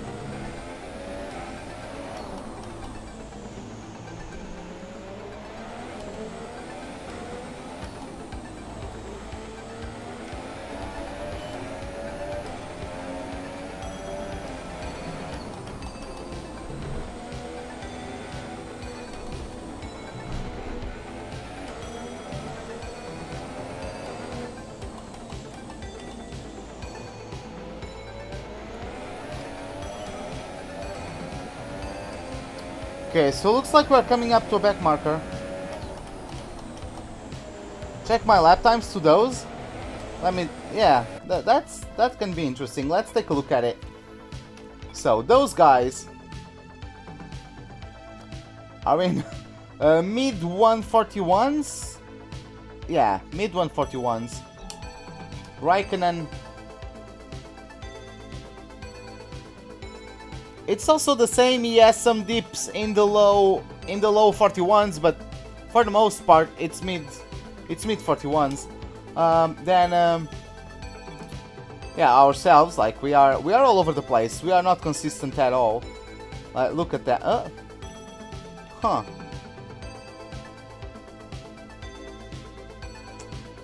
Okay, so looks like we're coming up to a back marker. Check my lap times to those. Let me, yeah, that can be interesting. Let's take a look at it. So those guys are in mid 141s. Yeah, mid 141s. Raikkonen. It's also the same. He has some dips in the low 41s, but for the most part it's mid 41s. Yeah, ourselves, like we are all over the place. We are not consistent at all. Look at that. Huh.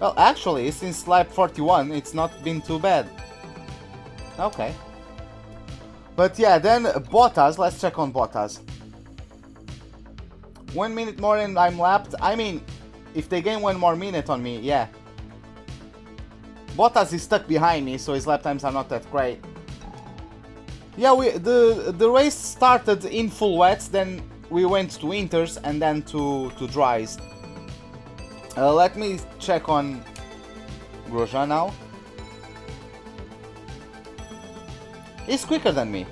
Well, actually, since lap 41, it's not been too bad. Okay. But yeah, then Bottas, let's check on Bottas. 1 minute more and I'm lapped. I mean, if they gain 1 more minute on me, yeah. Bottas is stuck behind me, so his lap times are not that great. Yeah, the race started in full wets, then we went to inters and then to dries. Let me check on Grosjean now. He's quicker than me.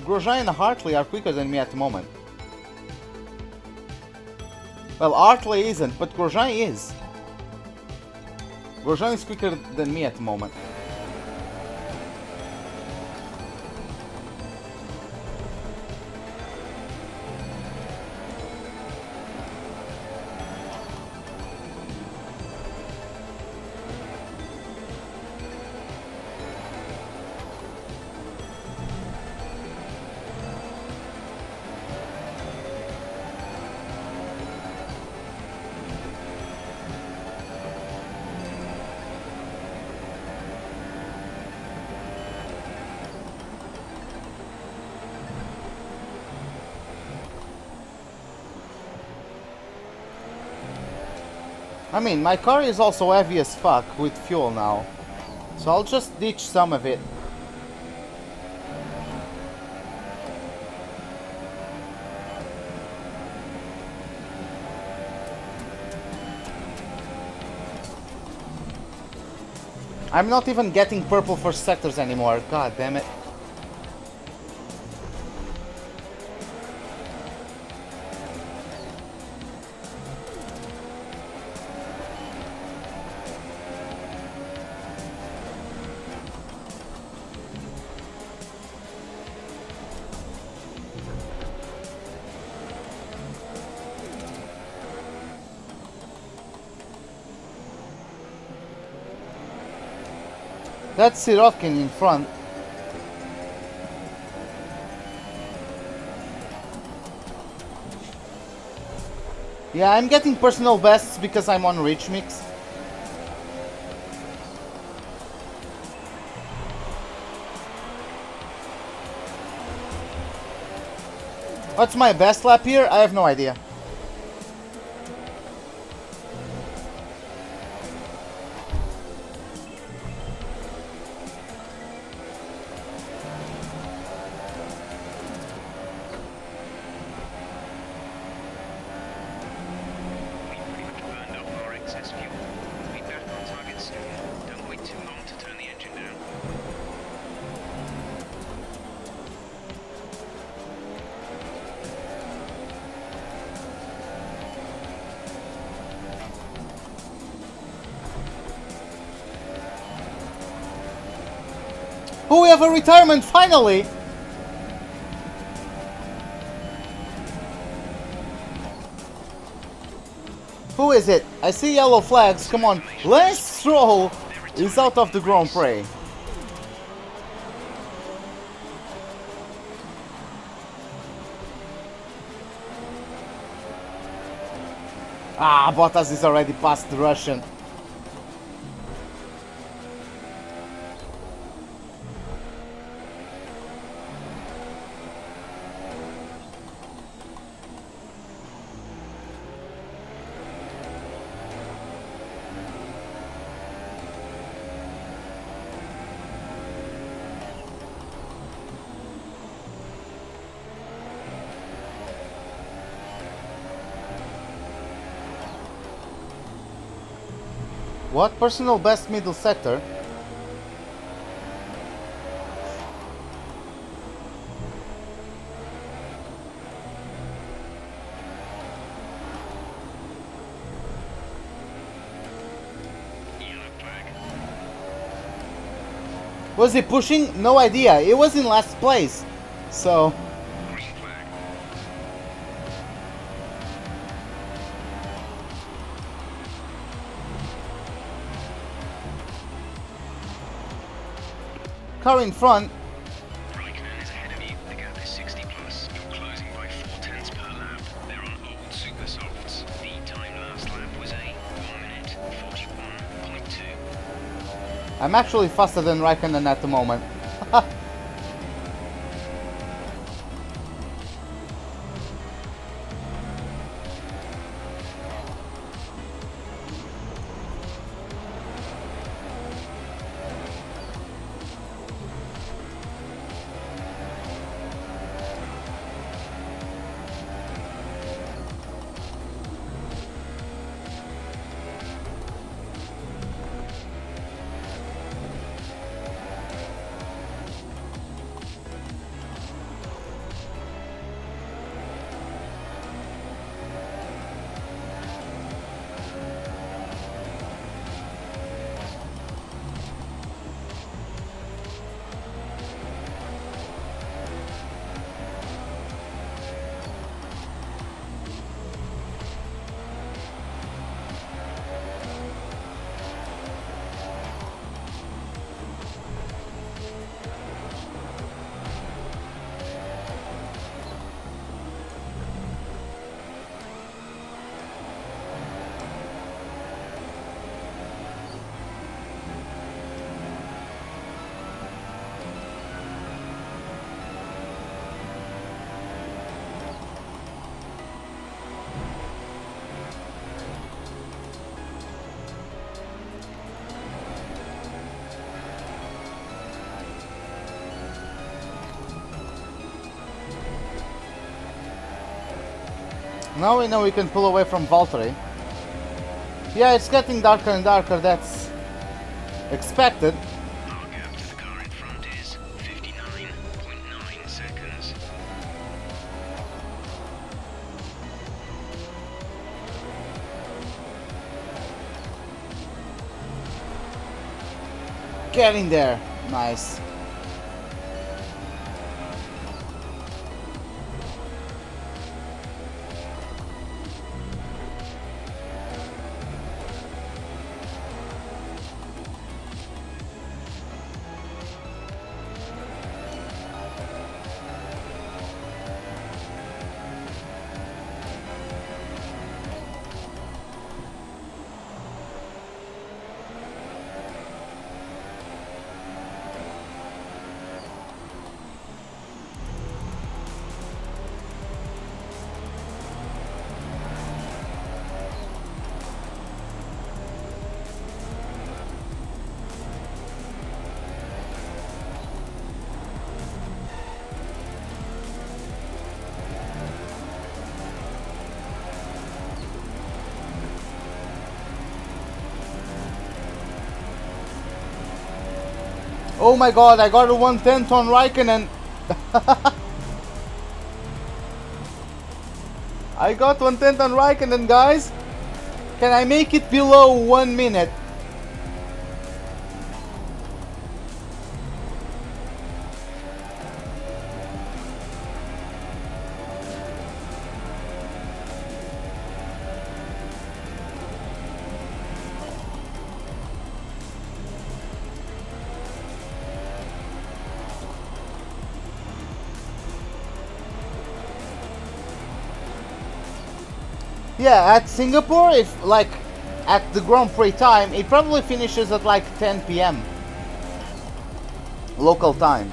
Grosjean and Hartley are quicker than me at the moment. Well, Hartley isn't, but Grosjean is. Grosjean is quicker than me at the moment. I mean, my car is also heavy as fuck with fuel now, so I'll just ditch some of it. I'm not even getting purple for sectors anymore, god damn it. That's Sirotkin in front. Yeah, I'm getting personal bests because I'm on Rich Mix. What's my best lap here? I have no idea. Oh, we have a retirement, finally! Who is it? I see yellow flags, come on. Lance Stroll is out of the Grand Prix. Ah, Bottas is already past the Russian. What? Personal best middle sector? Was he pushing? No idea. It was in last place. So... car in front. Raikkonen is ahead of you. The gap is 60 plus. You're closing by 4/10 per lap. They're on old super softs. The time last lap was a 1 minute 41.2. I'm actually faster than Raikkonen at the moment. Now we know we can pull away from Valtteri. Yeah, it's getting darker and darker, that's expected. Our gap to the car in front is 59.9 seconds. Getting there. Nice. Oh my god, I got a 1/10 on Raikkonen. I got 1/10 on Raikkonen, guys. Can I make it below 1 minute? Yeah, at Singapore, if like at the Grand Prix time, it probably finishes at like 10 p.m. local time.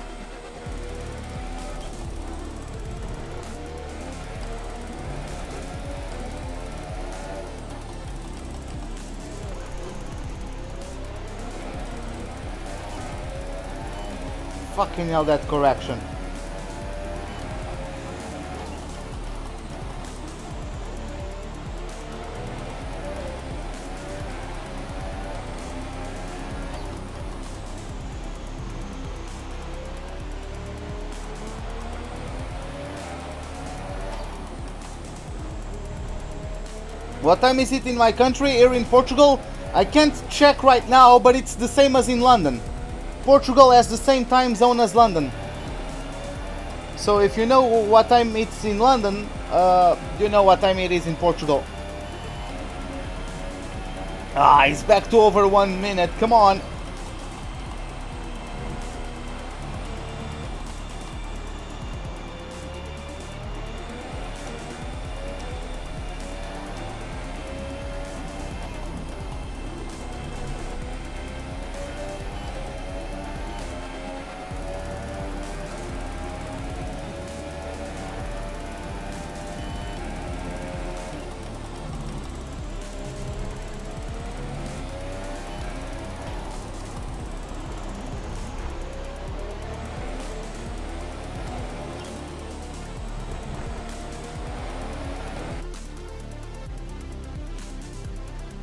Fucking hell, that correction. What time is it in my country? Here in Portugal? I can't check right now, but it's the same as in London. Portugal has the same time zone as London. So if you know what time it's in London, you know what time it is in Portugal. Ah, he's back to over 1 minute. Come on.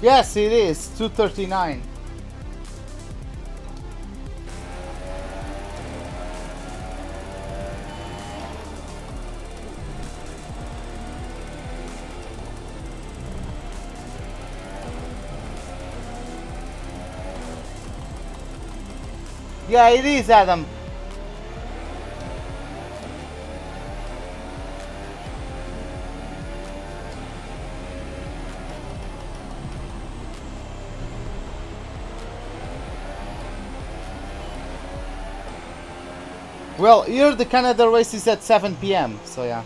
Yes, it is 2:39. Yeah, it is, Adam. Well, here the Canada race is at 7 p.m, so yeah.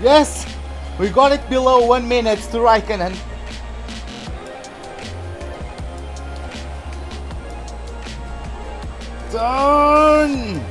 Yes! We got it below 1 minute to Raikkonen. Done!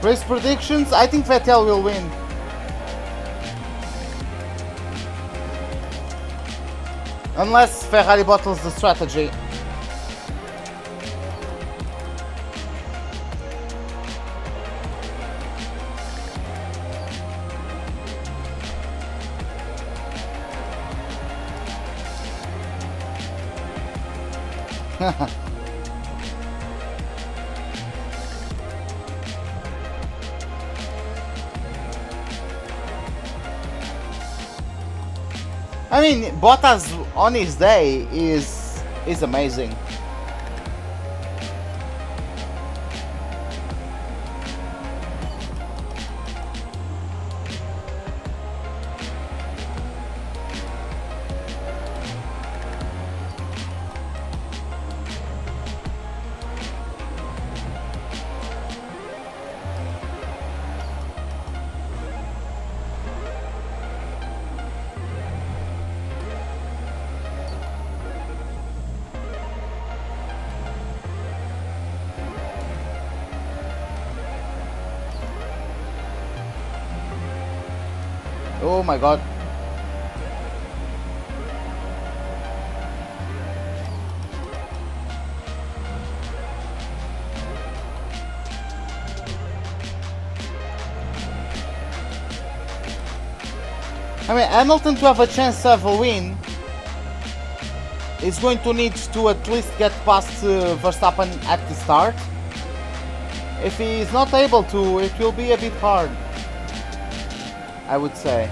Race predictions, I think Vettel will win. Unless Ferrari bottles the strategy. I mean, Bottas on his day is amazing. Oh my god. I mean, Hamilton to have a chance to have a win is going to need to at least get past Verstappen at the start. If he is not able to, it will be a bit hard, I would say.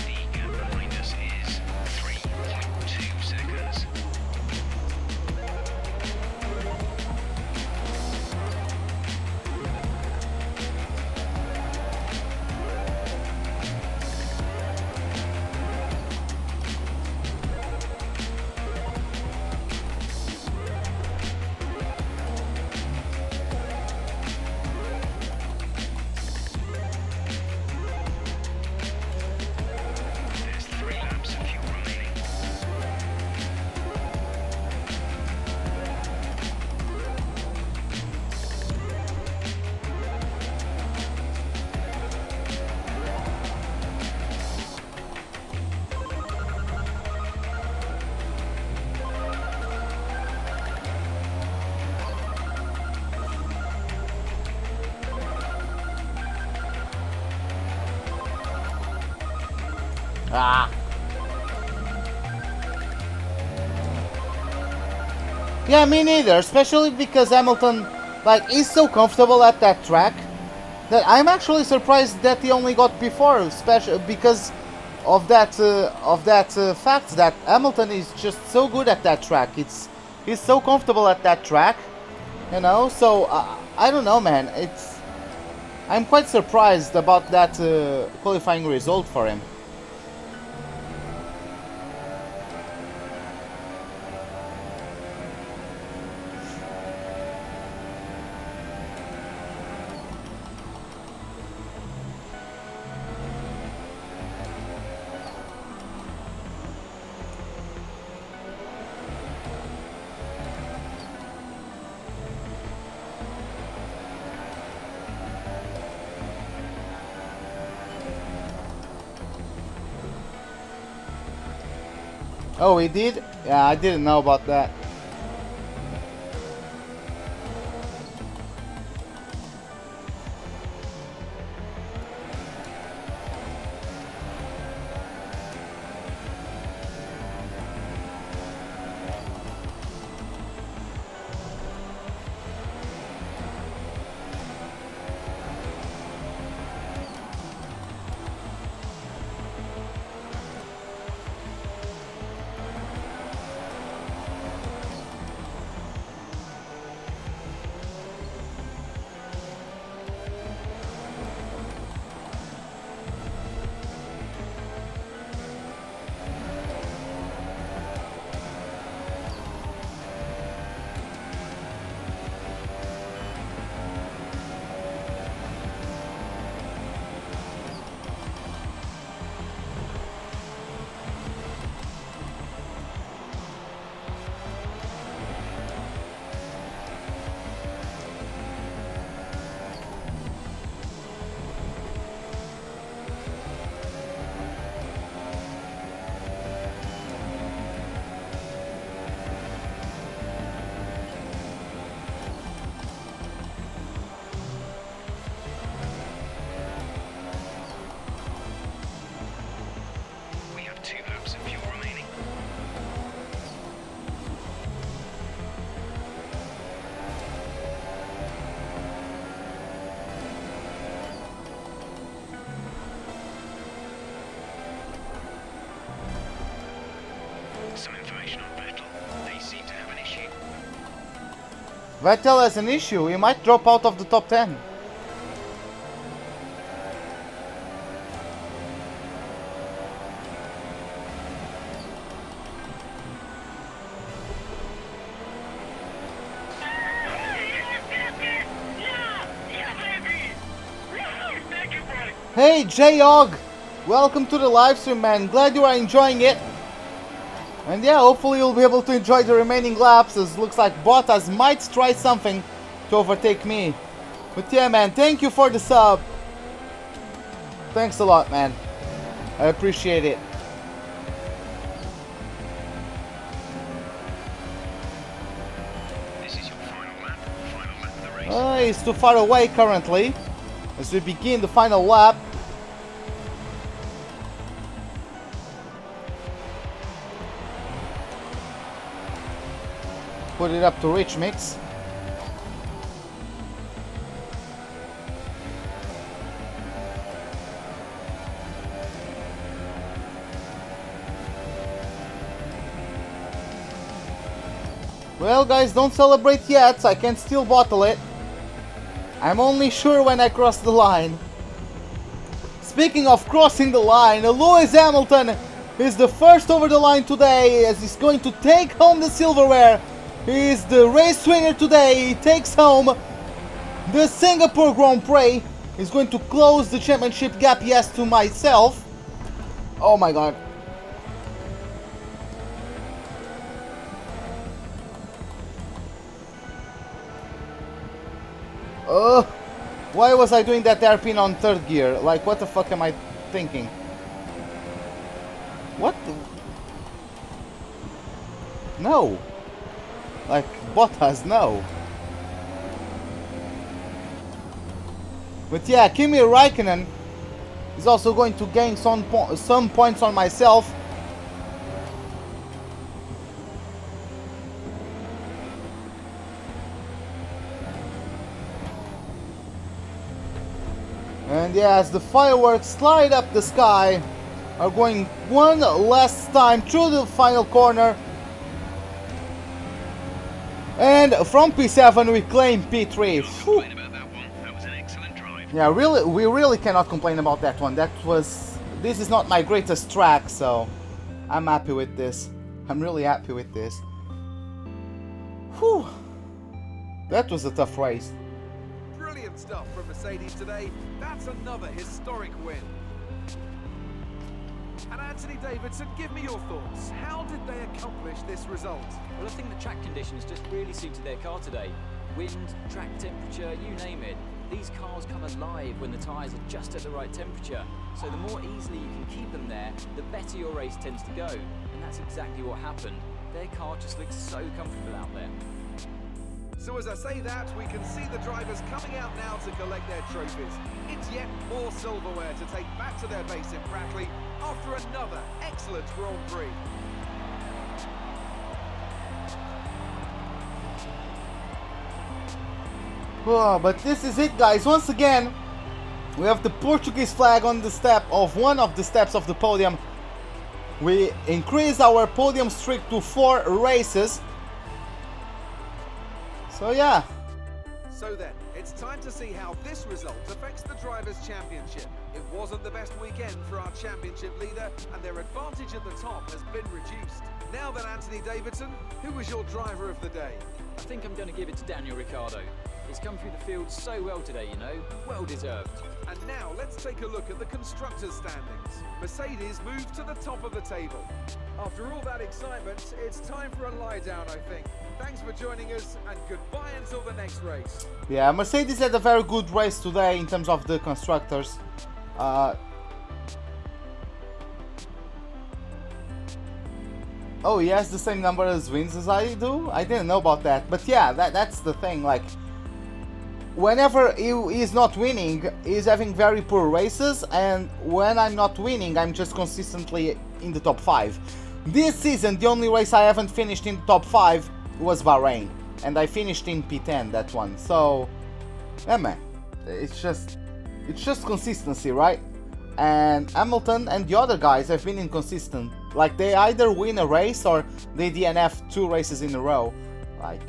The gap behind us is 3.2 seconds. There's 3 laps of fuel remaining. Ah. Yeah, me neither, especially because Hamilton, like, is so comfortable at that track that I'm actually surprised that he only got P4, especially because of that fact that Hamilton is just so good at that track. He's so comfortable at that track, you know. So I don't know, man. I'm quite surprised about that qualifying result for him. Oh, he did? Yeah, I didn't know about that. We have 2 laps of fuel remaining. Some information on Vettel. They seem to have an issue. Vettel has an issue. He might drop out of the top 10. Hey J-Og! Welcome to the live stream, man. Glad you are enjoying it. And yeah, hopefully you'll be able to enjoy the remaining laps, as looks like Bottas might try something to overtake me. But yeah, man, thank you for the sub. Thanks a lot, man. I appreciate it. This is your final lap of the race. He's too far away currently, as we begin the final lap. Put it up to Rich Mix. Well guys, don't celebrate yet, I can still bottle it. I'm only sure when I cross the line. Speaking of crossing the line, Lewis Hamilton is the first over the line today, as he's going to take home the silverware. He is the race winner today. He takes home the Singapore Grand Prix. He's going to close the championship gap, yes, to myself. Oh my god. Why was I doing that hairpin on 3rd gear? Like, what the fuck am I thinking? What the... No. Like, Bottas, no. But yeah, Kimi Räikkönen is also going to gain some points on myself. And yeah, as the fireworks slide up the sky, are going one last time through the final corner. And from P7 we claim P3. Complain about that one. That was an excellent drive. Yeah, really, we really cannot complain about that one. This is not my greatest track, so I'm happy with this. I'm really happy with this. Whew. That was a tough race. Brilliant stuff from Mercedes today. That's another historic win. And Anthony Davidson, give me your thoughts. How did they accomplish this result? Well, I think the track conditions just really suited their car today. Wind, track temperature, you name it. These cars come alive when the tyres are just at the right temperature, so the more easily you can keep them there, the better your race tends to go. And that's exactly what happened. Their car just looks so comfortable out there. So as I say that, we can see the drivers coming out now to collect their trophies. It's yet more silverware to take back to their base in Brackley after another excellent Grand Prix. Oh, but this is it, guys. Once again, we have the Portuguese flag on the step of one of the steps of the podium. We increase our podium streak to 4 races. So yeah. So then, it's time to see how this result affects the Drivers' Championship. It wasn't the best weekend for our championship leader, and their advantage at the top has been reduced. Now then, Anthony Davidson, who was your driver of the day? I think I'm going to give it to Daniel Ricciardo. He's come through the field so well today, you know. Well deserved. And now let's take a look at the constructors' standings. Mercedes moved to the top of the table. After all that excitement, it's time for a lie down, I think. Thanks for joining us, and goodbye until the next race. Yeah, Mercedes had a very good race today in terms of the constructors. Oh, he has the same number as wins as I do? I didn't know about that. But yeah, that's the thing. Like, whenever he is not winning, he's having very poor races. And when I'm not winning, I'm just consistently in the top 5. This season, the only race I haven't finished in the top 5 was Bahrain. And I finished in P10, that one. So, yeah, man. It's just consistency, right? And Hamilton and the other guys have been inconsistent. Like, they either win a race or they DNF 2 races in a row. Like,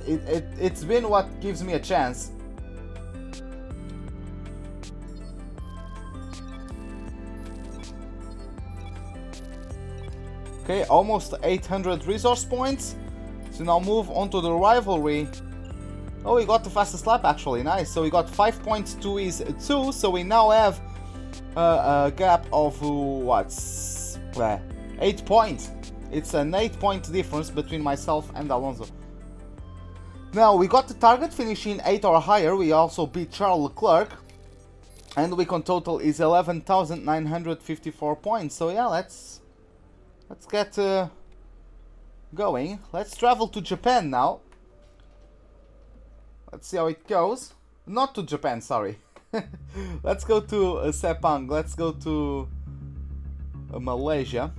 it's been what gives me a chance. Okay, almost 800 resource points. So now move on to the rivalry. Oh, we got the fastest lap actually, nice. So we got 5 points to his 2, so we now have a gap of what's 8 points. It's an 8-point difference between myself and Alonso. Now we got the target finishing 8 or higher. We also beat Charles Leclerc, and we can total is 11,954 points. So yeah, let's get going. Let's travel to Japan now. Let's see how it goes. Not to Japan, sorry. Let's go to Sepang. Let's go to Malaysia.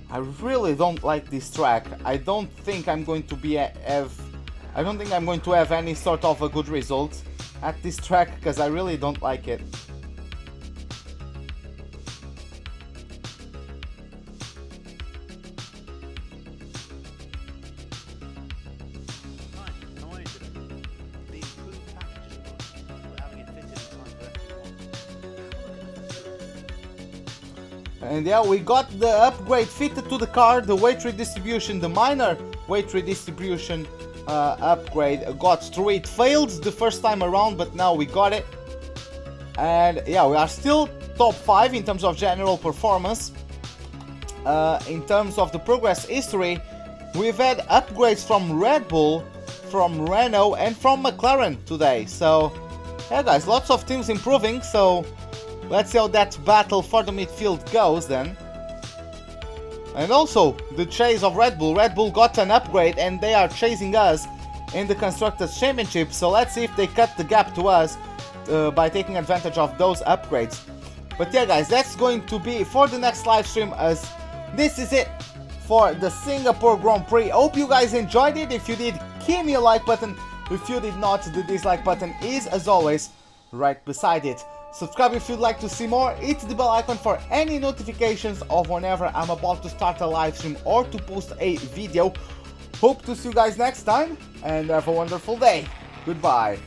I really don't like this track. I don't think I'm going to have any sort of a good result at this track because I really don't like it. And yeah, we got the upgrade fitted to the car, the weight redistribution, the minor weight redistribution upgrade got through. It failed the first time around, but now we got it. And yeah, we are still top 5 in terms of general performance. In terms of the progress history, we've had upgrades from Red Bull, from Renault, and from McLaren today. So yeah, guys, lots of teams improving, so let's see how that battle for the midfield goes then. And also, the chase of Red Bull. Red Bull got an upgrade and they are chasing us in the Constructors' Championship. So let's see if they cut the gap to us by taking advantage of those upgrades. But yeah, guys, that's going to be for the next live stream, as this is it for the Singapore Grand Prix. Hope you guys enjoyed it. If you did, give me a like button. If you did not, the dislike button is, as always, right beside it. Subscribe if you'd like to see more, hit the bell icon for any notifications of whenever I'm about to start a live stream or to post a video. Hope to see you guys next time, and have a wonderful day. Goodbye.